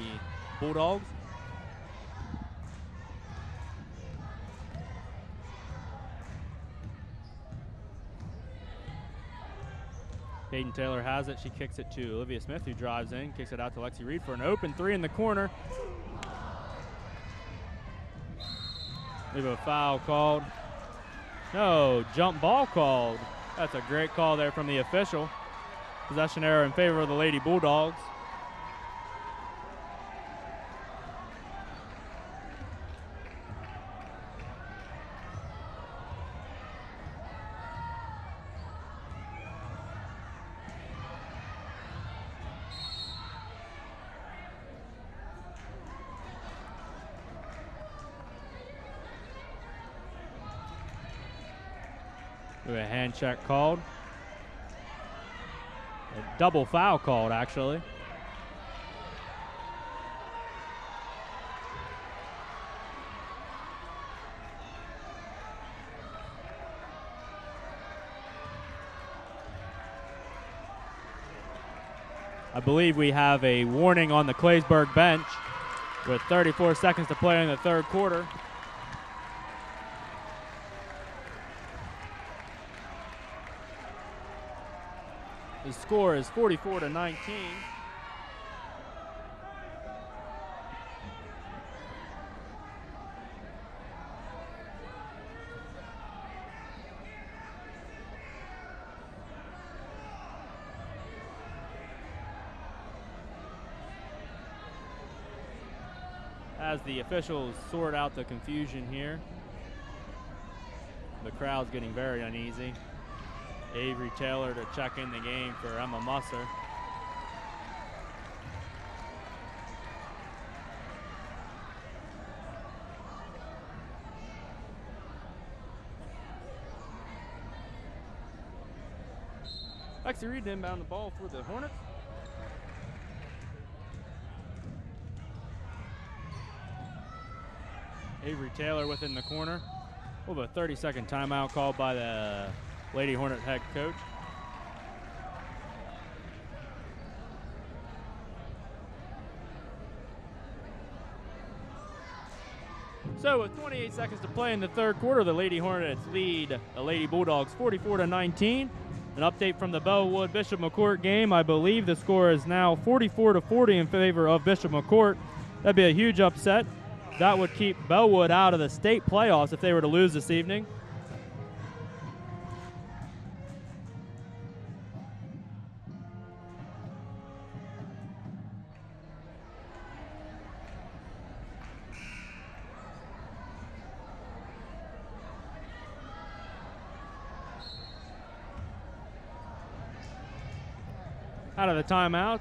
Bulldogs. Peyton Taylor has it. She kicks it to Olivia Smith, who drives in, kicks it out to Lexi Reed for an open three in the corner. We have a foul called. No, jump ball called. That's a great call there from the official. Possession error in favor of the Lady Bulldogs. We have a hand check called. A double foul called, actually. I believe we have a warning on the Claysburg bench with 34 seconds to play in the third quarter. The score is 44-19. As the officials sort out the confusion here, the crowd's getting very uneasy. Avery Taylor to check in the game for Emma Musser. Lexi Reed inbound the ball for the Hornets. Avery Taylor within the corner. We'll have a 30-second timeout called by the Lady Hornet head coach. So with 28 seconds to play in the third quarter, the Lady Hornets lead the Lady Bulldogs 44-19. An update from the Bellwood Bishop McCourt game. I believe the score is now 44-40 in favor of Bishop McCourt. That'd be a huge upset. That would keep Bellwood out of the state playoffs if they were to lose this evening. Out of the timeout,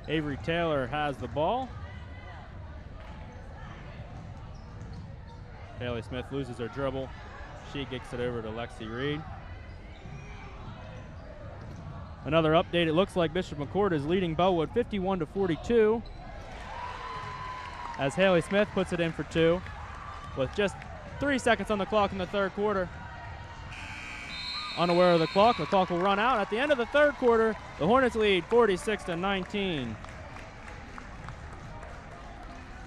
Avery Taylor has the ball. Haley Smith loses her dribble. She kicks it over to Lexi Reed. Another update, it looks like Bishop McCourt is leading Bellwood 51-42 as Haley Smith puts it in for two with just 3 seconds on the clock in the third quarter. Unaware of the clock will run out. At the end of the third quarter, the Hornets lead 46-19.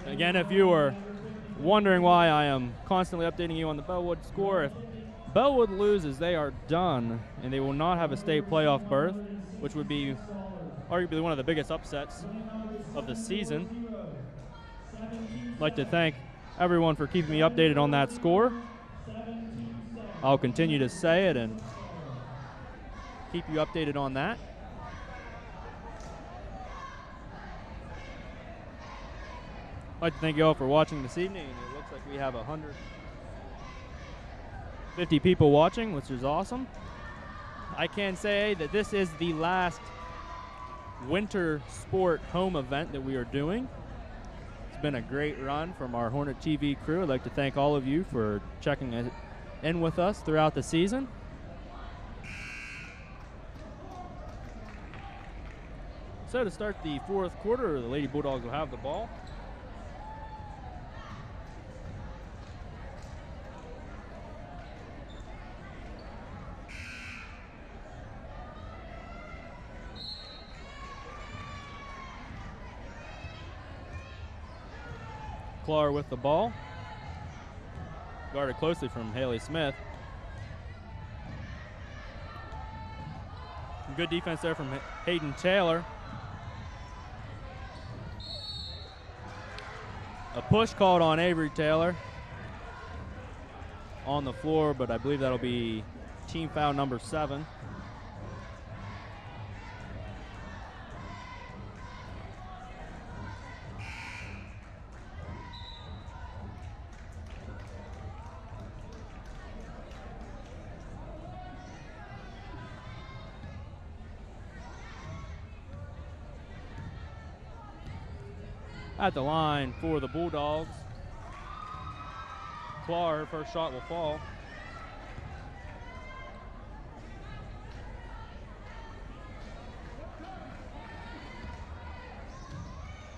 Again, if you were wondering why I am constantly updating you on the Bellwood score, if Bellwood loses, they are done, and they will not have a state playoff berth, which would be arguably one of the biggest upsets of the season. I'd like to thank everyone for keeping me updated on that score. I'll continue to say it and keep you updated on that. I'd like to thank you all for watching this evening. It looks like we have 150 people watching, which is awesome. I can say that this is the last winter sport home event that we are doing. It's been a great run from our Hornet TV crew. I'd like to thank all of you for checking in with us throughout the season. So to start the fourth quarter, the Lady Bulldogs will have the ball. Clark with the ball. Guarded closely from Haley Smith. Good defense there from Hayden Taylor. A push called on Avery Taylor on the floor, but I believe that'll be team foul number 7. At the line for the Bulldogs. Clark, her first shot will fall.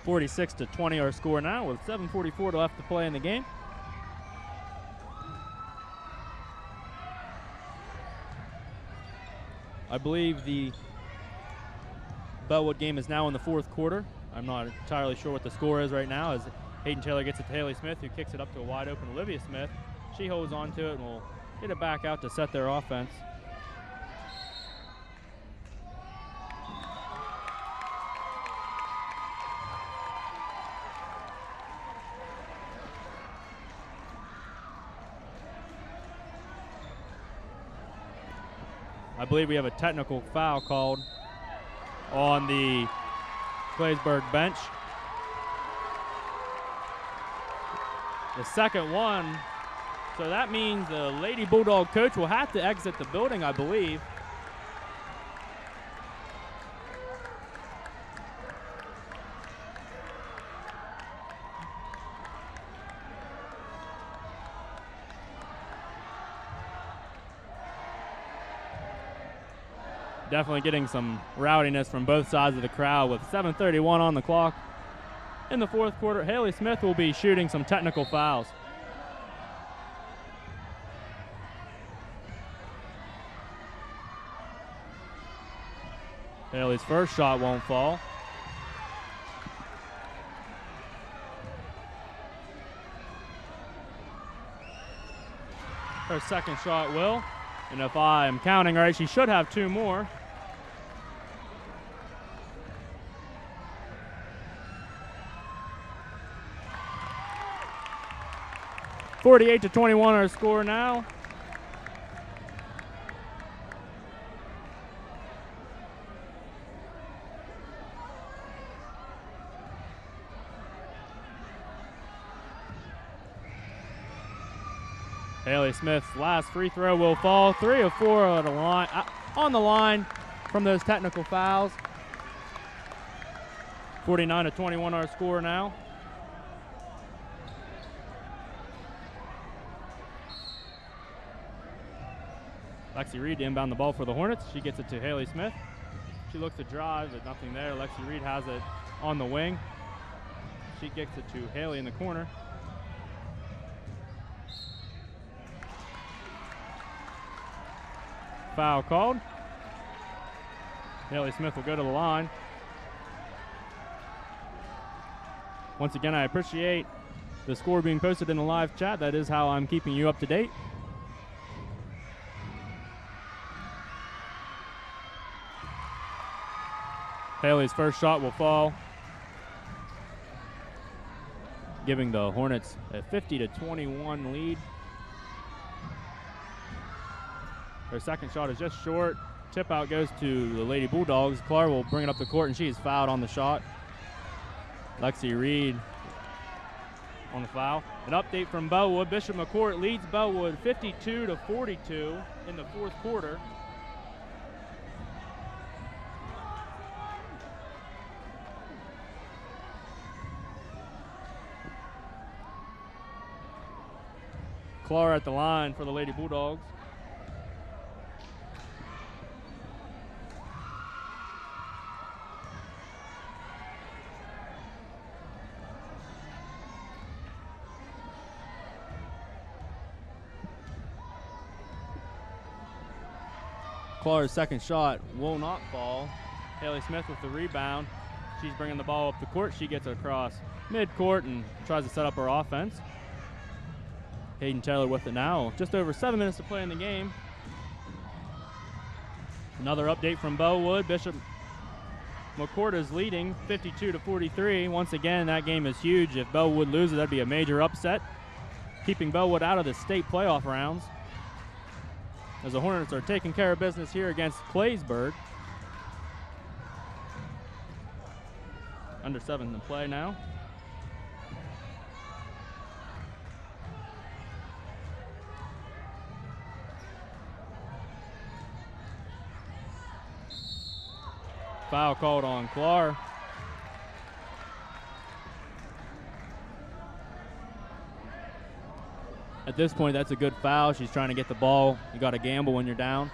(46-20) our score now, with 7:44 left to play in the game. I believe the Bellwood game is now in the fourth quarter. I'm not entirely sure what the score is right now as Hayden Taylor gets it to Haley Smith, who kicks it up to a wide open Olivia Smith. She holds on to it and will get it back out to set their offense. I believe we have a technical foul called on the Claysburg bench. The second one. So that means the Lady Bulldog coach will have to exit the building, I believe. Definitely getting some rowdiness from both sides of the crowd with 7:31 on the clock. In the fourth quarter, Haley Smith will be shooting some technical fouls. Haley's first shot won't fall. Her second shot will. And if I am counting right, she should have 2 more. (48-21) our score now. Haley Smith's last free throw will fall. 3 of 4 on the line from those technical fouls. 49-21 our score now. Lexi Reed to inbound the ball for the Hornets. She gets it to Haley Smith. She looks to drive, but nothing there. Lexi Reed has it on the wing. She gets it to Haley in the corner. Foul called. Haley Smith will go to the line. Once again, I appreciate the score being posted in the live chat. That is how I'm keeping you up to date. Haley's first shot will fall, giving the Hornets a 50-21 lead. Her second shot is just short. Tip out goes to the Lady Bulldogs. Clark will bring it up the court, and she is fouled on the shot. Lexi Reed on the foul. An update from Bellwood. Bishop McCourt leads Bellwood 52-42 in the fourth quarter. Clark at the line for the Lady Bulldogs. Clark's second shot will not fall. Haley Smith with the rebound. She's bringing the ball up the court. She gets it across mid-court and tries to set up her offense. Hayden Taylor with it now. Just over 7 minutes to play in the game. Another update from Bellwood. Bishop McCourt is leading 52-43. Once again, that game is huge. If Bellwood loses, that'd be a major upset, keeping Bellwood out of the state playoff rounds, as the Hornets are taking care of business here against Claysburg. Under 7 to play now. Foul called on Clark. At this point, that's a good foul. She's trying to get the ball. You got to gamble when you're down.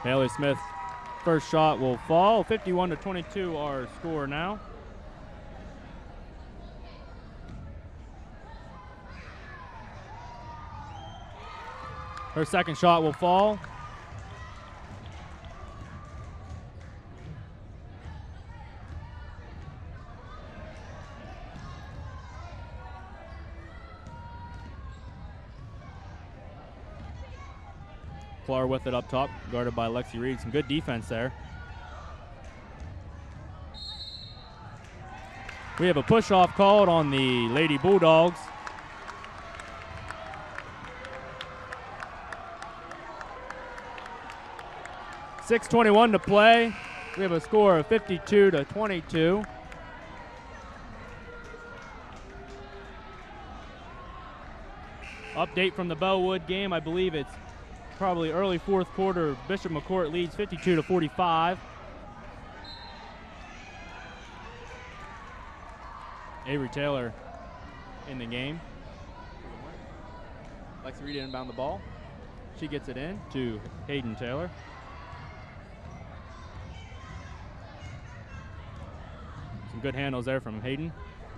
Haley Smith, first shot will fall. 51-22 our score now. Her second shot will fall. Clark with it up top, guarded by Lexi Reed. Some good defense there. We have a push-off called on the Lady Bulldogs. .6:21 to play. We have a score of 52-22. Update from the Bellwood game. I believe it's probably early fourth quarter. Bishop McCourt leads 52-45. Avery Taylor in the game. Lexi Reed inbound the ball. She gets it in to Hayden Taylor. Some good handles there from Hayden.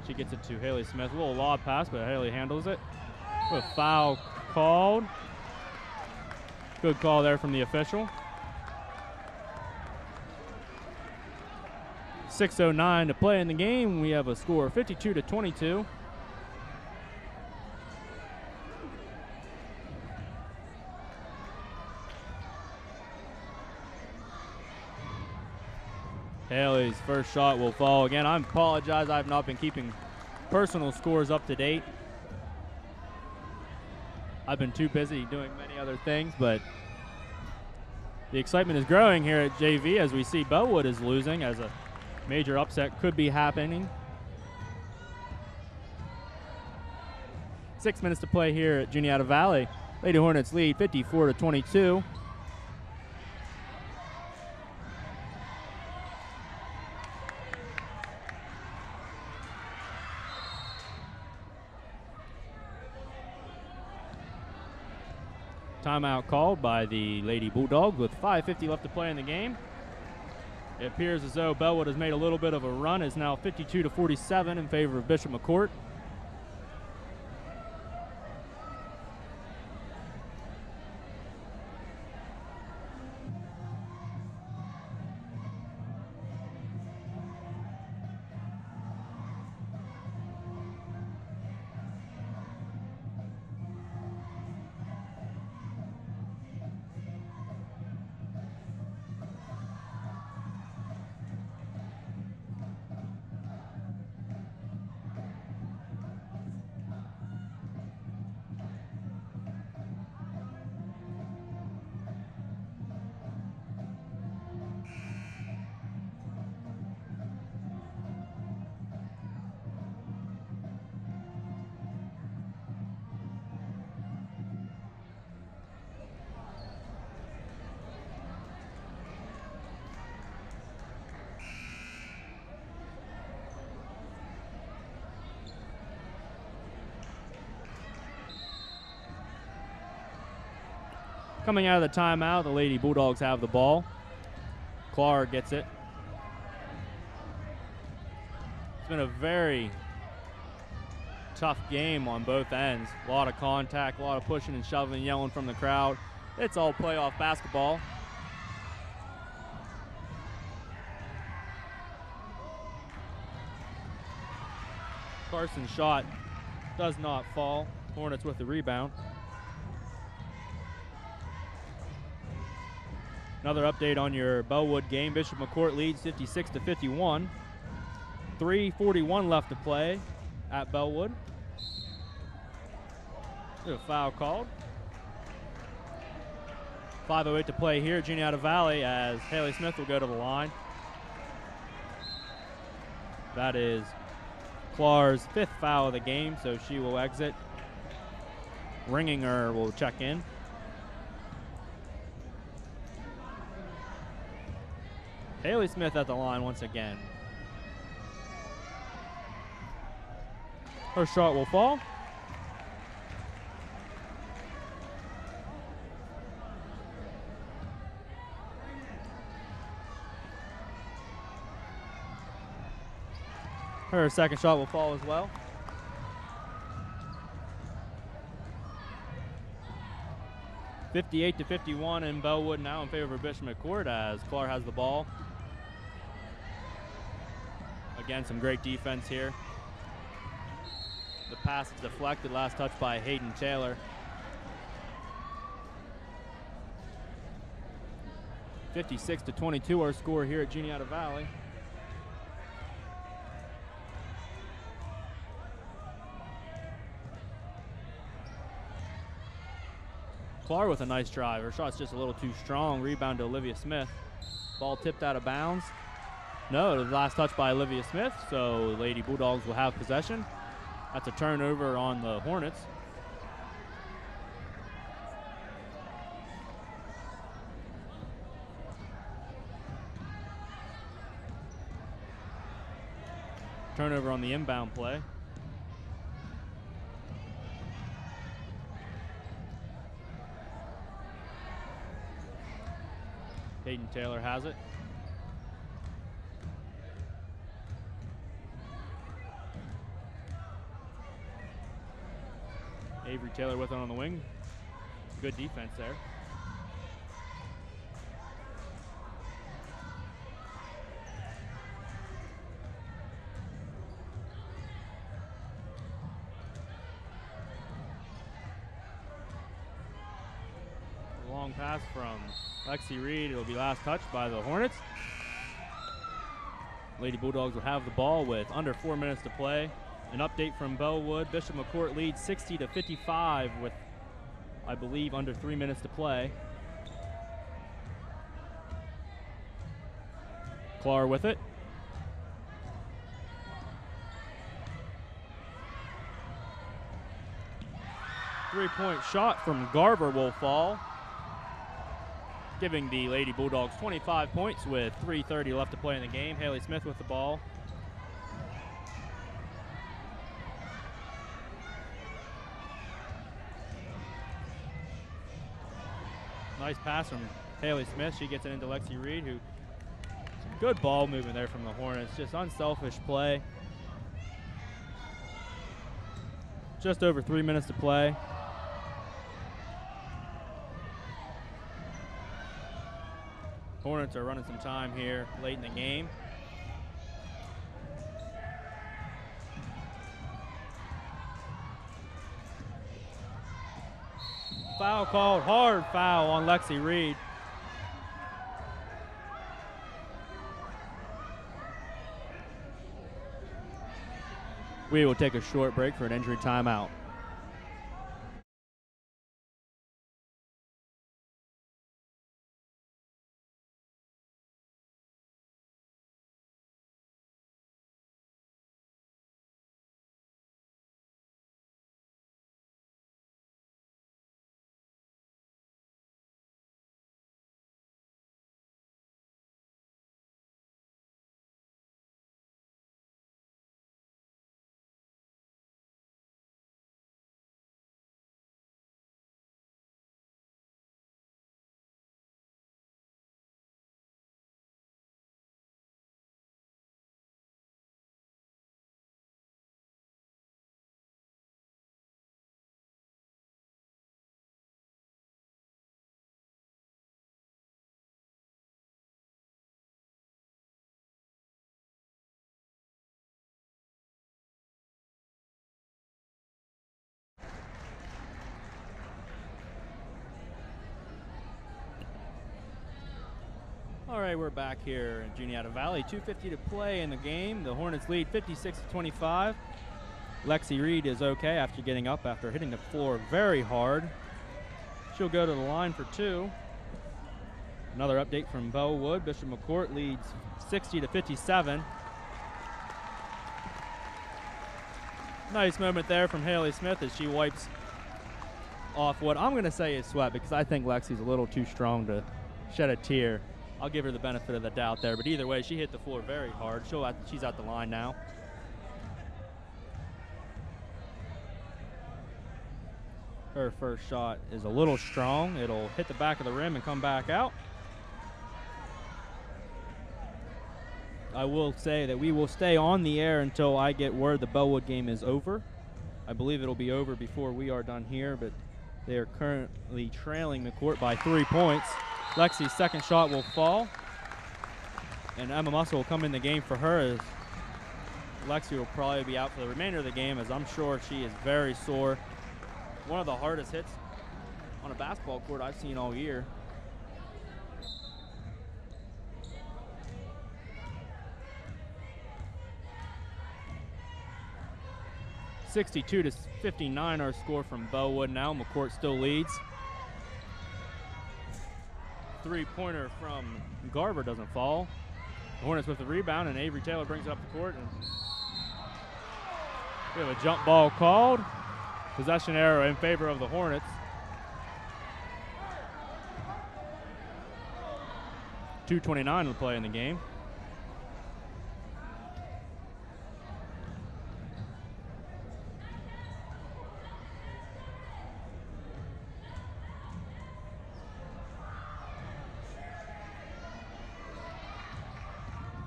She gets it to Haley Smith. A little lob pass, but Haley handles it. A foul called. Good call there from the official. 6:09 to play in the game. We have a score of 52-22. Haley's first shot will fall. Again, I apologize. I have not been keeping personal scores up to date. I've been too busy doing many other things, but the excitement is growing here at JV as we see Bellwood is losing, as a major upset could be happening. 6 minutes to play here at Juniata Valley. Lady Hornets lead 54-22. Timeout called by the Lady Bulldogs with 5:50 left to play in the game. It appears as though Bellwood has made a little bit of a run. It's now 52-47 in favor of Bishop McCourt. Coming out of the timeout, the Lady Bulldogs have the ball. Clark gets it. It's been a very tough game on both ends. A lot of contact, a lot of pushing and shoving and yelling from the crowd. It's all playoff basketball. Carson's shot does not fall. Hornets with the rebound. Another update on your Bellwood game. Bishop McCourt leads 56-51. 3:41 left to play at Bellwood. There's a foul called. 5:08 to play here at Juniata Valley as Haley Smith will go to the line. That is Clark's 5th foul of the game, so she will exit. Ringinger will check in. Haley Smith at the line once again. Her shot will fall. Her second shot will fall as well. (58-51) in Bellwood now in favor of Bishop McCourt as Clark has the ball. Again, some great defense here. The pass is deflected, last touch by Hayden Taylor. 56-22 our score here at Juniata Valley. Clark with a nice drive. Her shot's just a little too strong. Rebound to Olivia Smith. Ball tipped out of bounds. No, the last touch by Olivia Smith, so Lady Bulldogs will have possession. That's a turnover on the Hornets. Turnover on the inbound play. Hayden Taylor has it. Avery Taylor with it on the wing. Good defense there. A long pass from Lexi Reed. It'll be last touched by the Hornets. Lady Bulldogs will have the ball with under 4 minutes to play. An update from Bellwood. Bishop McCourt leads 60-55 with, I believe, under 3 minutes to play. Clark with it. Three-point shot from Garver will fall, giving the Lady Bulldogs 25 points with 3:30 left to play in the game. Haley Smith with the ball. Nice pass from Haley Smith. She gets it into Lexi Reed, who some good ball movement there from the Hornets. Just unselfish play. Just over 3 minutes to play. Hornets are running some time here late in the game. Foul called, hard foul on Lexi Reed. We will take a short break for an injury timeout. All right, we're back here in Juniata Valley. 2:50 to play in the game. The Hornets lead 56-25. Lexi Reed is okay after getting up after hitting the floor very hard. She'll go to the line for 2. Another update from Bellwood. Bishop McCourt leads 60-57. Nice moment there from Haley Smith as she wipes off what I'm going to say is sweat, because I think Lexi's a little too strong to shed a tear. I'll give her the benefit of the doubt there, but either way, she hit the floor very hard. She's at the line now. Her first shot is a little strong. It'll hit the back of the rim and come back out. I will say that we will stay on the air until I get word the Bellwood game is over. I believe it'll be over before we are done here, but they are currently trailing McCourt by 3 points. Lexi's second shot will fall, and Emma Muscle will come in the game for her, as Lexi will probably be out for the remainder of the game, as I'm sure she is very sore. One of the hardest hits on a basketball court I've seen all year. (62-59) our score from Bellwood now. McCourt still leads. Three-pointer from Garber doesn't fall. The Hornets with the rebound, and Avery Taylor brings it up the court. And we have a jump ball called. Possession error in favor of the Hornets. .229 to play in the game.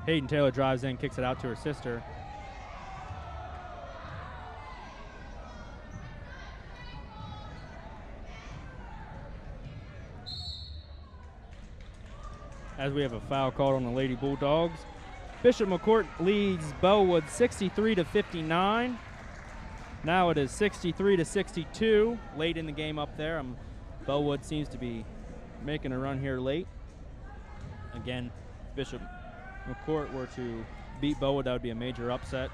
Hayden Taylor drives in, kicks it out to her sister. As we have a foul called on the Lady Bulldogs. Bishop McCourt leads Bellwood 63-59. Now it is 63-62. Late in the game up there. Bellwood seems to be making a run here late. Again, Bishop McCourt were to beat Bellwood, that would be a major upset.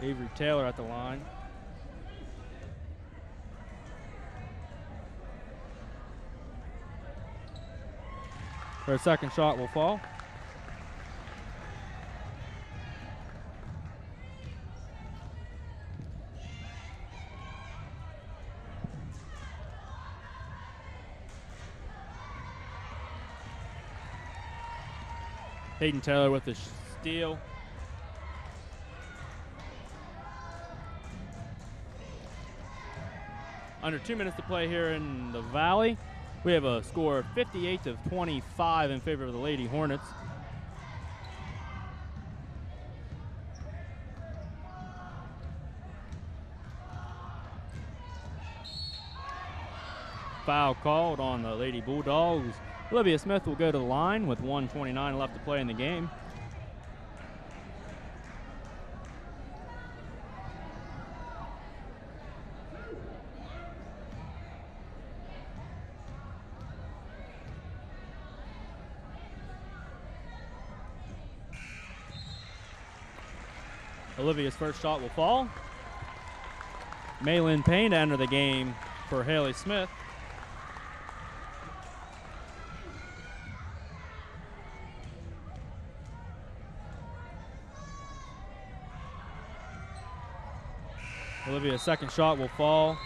Avery Taylor at the line. Her second shot will fall. Hayden Taylor with the steal. Under 2 minutes to play here in the Valley. We have a score of 58-25 in favor of the Lady Hornets. Foul called on the Lady Bulldogs. Olivia Smith will go to the line with 1:29 left to play in the game. Olivia's first shot will fall. Maylin Payne to enter the game for Haley Smith. Olivia's second shot will fall.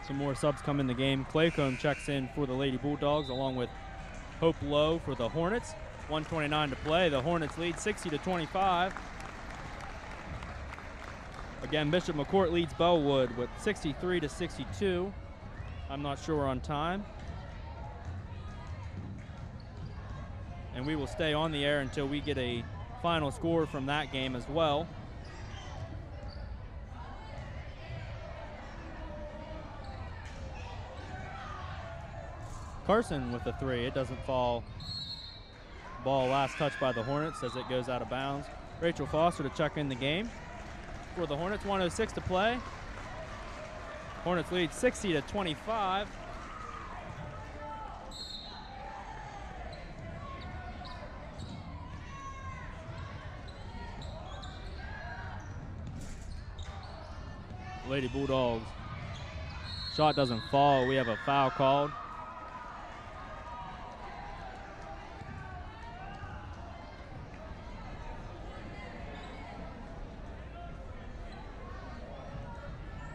Some more subs come in the game. Claycomb checks in for the Lady Bulldogs along with Hope Lowe for the Hornets. 1:29 to play. The Hornets lead 60-25. Again, Bishop McCourt leads Bellwood with 63-62. I'm not sure we're on time. And we will stay on the air until we get a final score from that game as well. Carson with the three. It doesn't fall. Ball last touched by the Hornets as it goes out of bounds. Rachel Foster to check in the game for the Hornets. 1:06 to play. Hornets lead 60-25. Lady Bulldogs. Shot doesn't fall. We have a foul called.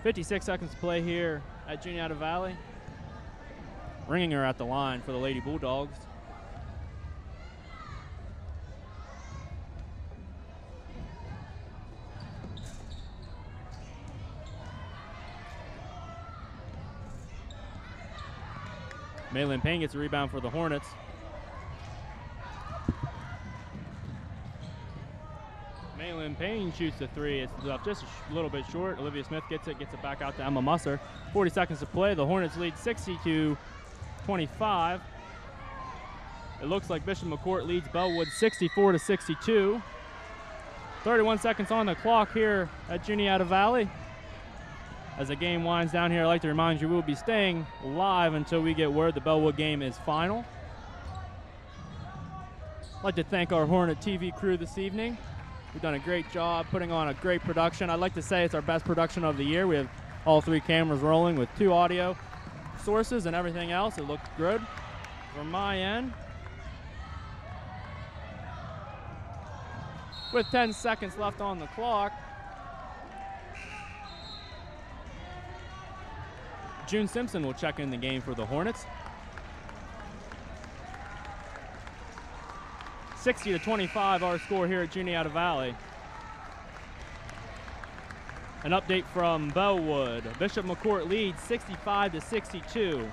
.56 seconds to play here at Juniata Valley. Ringing her at the line for the Lady Bulldogs. Maylin Payne gets a rebound for the Hornets. Maylin Payne shoots the three. It's just a little bit short. Olivia Smith gets it back out to Emma Musser. 40 seconds to play. The Hornets lead 60-25. It looks like Bishop McCourt leads Bellwood 64-62. 31 seconds on the clock here at Juniata Valley. As the game winds down here, I'd like to remind you we'll be staying live until we get word the Bellwood game is final. I'd like to thank our Hornet TV crew this evening. We've done a great job putting on a great production. I'd like to say it's our best production of the year. We have all 3 cameras rolling with 2 audio sources and everything else. It looked good from my end. With 10 seconds left on the clock, June Simpson will check in the game for the Hornets. 60-25 our score here at Juniata Valley. An update from Bellwood. Bishop McCourt leads 65-62.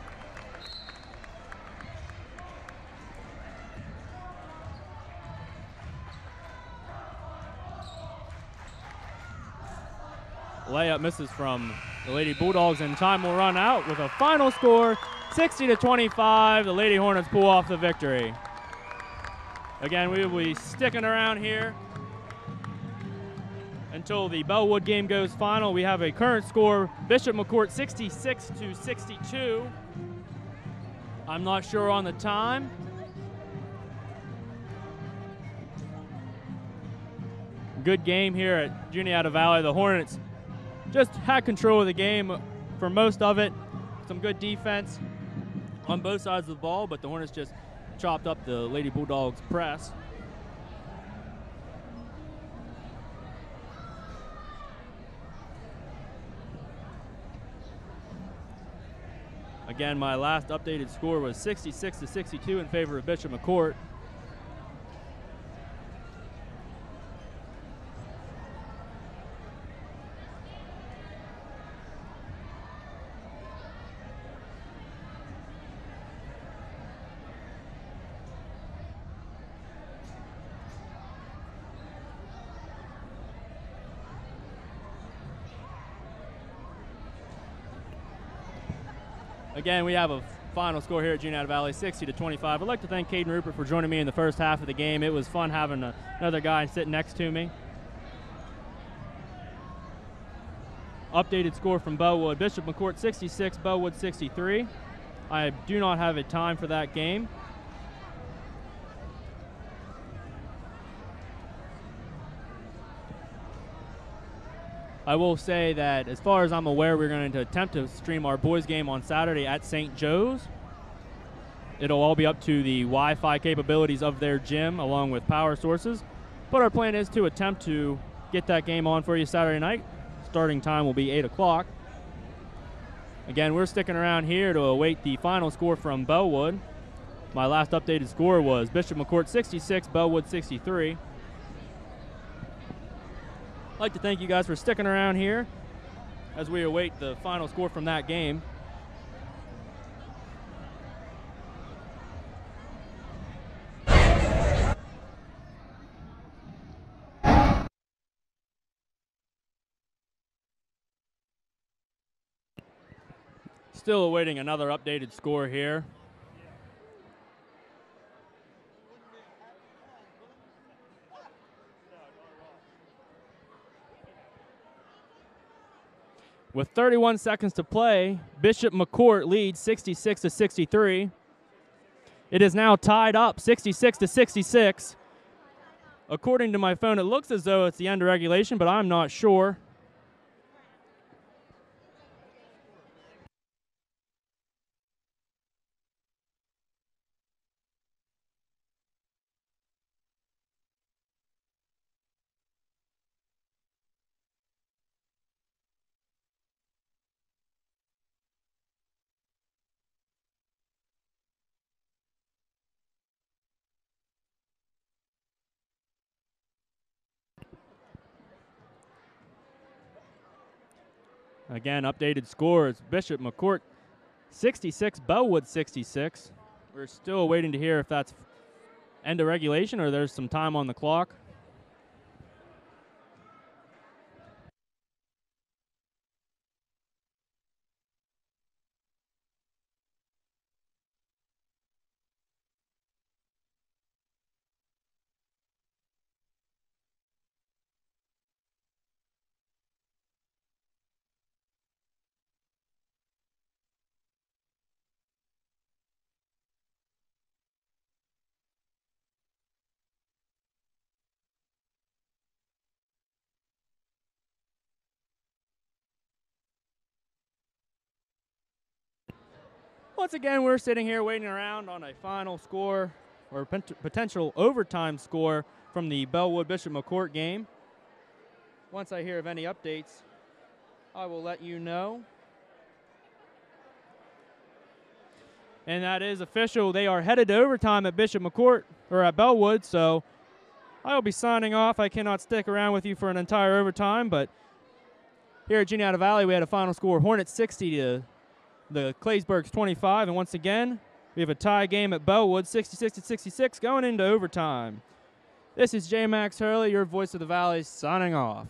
Layup misses from the Lady Bulldogs, and time will run out with a final score, 60-25. The Lady Hornets pull off the victory. Again, we will be sticking around here until the Bellwood game goes final. We have a current score, Bishop McCourt 66-62. I'm not sure on the time. Good game here at Juniata Valley. The Hornets just had control of the game for most of it. Some good defense on both sides of the ball, but the Hornets just chopped up the Lady Bulldogs press. Again, my last updated score was 66-62 in favor of Bishop McCourt. Again, we have a final score here at Juniata Valley, 60-25. I'd like to thank Caden Rupert for joining me in the first half of the game. It was fun having another guy sitting next to me. Updated score from Bellwood. Bishop McCourt 66, Bellwood 63. I do not have a time for that game. I will say that as far as I'm aware, we're going to attempt to stream our boys game on Saturday at St. Joe's. It'll all be up to the Wi-Fi capabilities of their gym along with power sources. But our plan is to attempt to get that game on for you Saturday night. Starting time will be 8 o'clock. Again, we're sticking around here to await the final score from Bellwood. My last updated score was Bishop McCourt 66, Bellwood 63. I'd like to thank you guys for sticking around here as we await the final score from that game. Still awaiting another updated score here. With 31 seconds to play, Bishop McCourt leads 66-63. It is now tied up 66-66. According to my phone, it looks as though it's the end of regulation, but I'm not sure. Again, updated scores. Bishop McCourt 66, Bellwood 66. We're still waiting to hear if that's end of regulation or there's some time on the clock. Once again, we're sitting here waiting around on a final score or potential overtime score from the Bellwood Bishop McCourt game. Once I hear of any updates, I will let you know. And that is official. They are headed to overtime at Bishop McCourt, or at Bellwood, so I'll be signing off. I cannot stick around with you for an entire overtime, but here at Juniata Valley, we had a final score, Hornets 60 to the Claysburg's 25, and once again, we have a tie game at Bellwood, 66-66, going into overtime. This is J. Max Hurley, your voice of the Valley, signing off.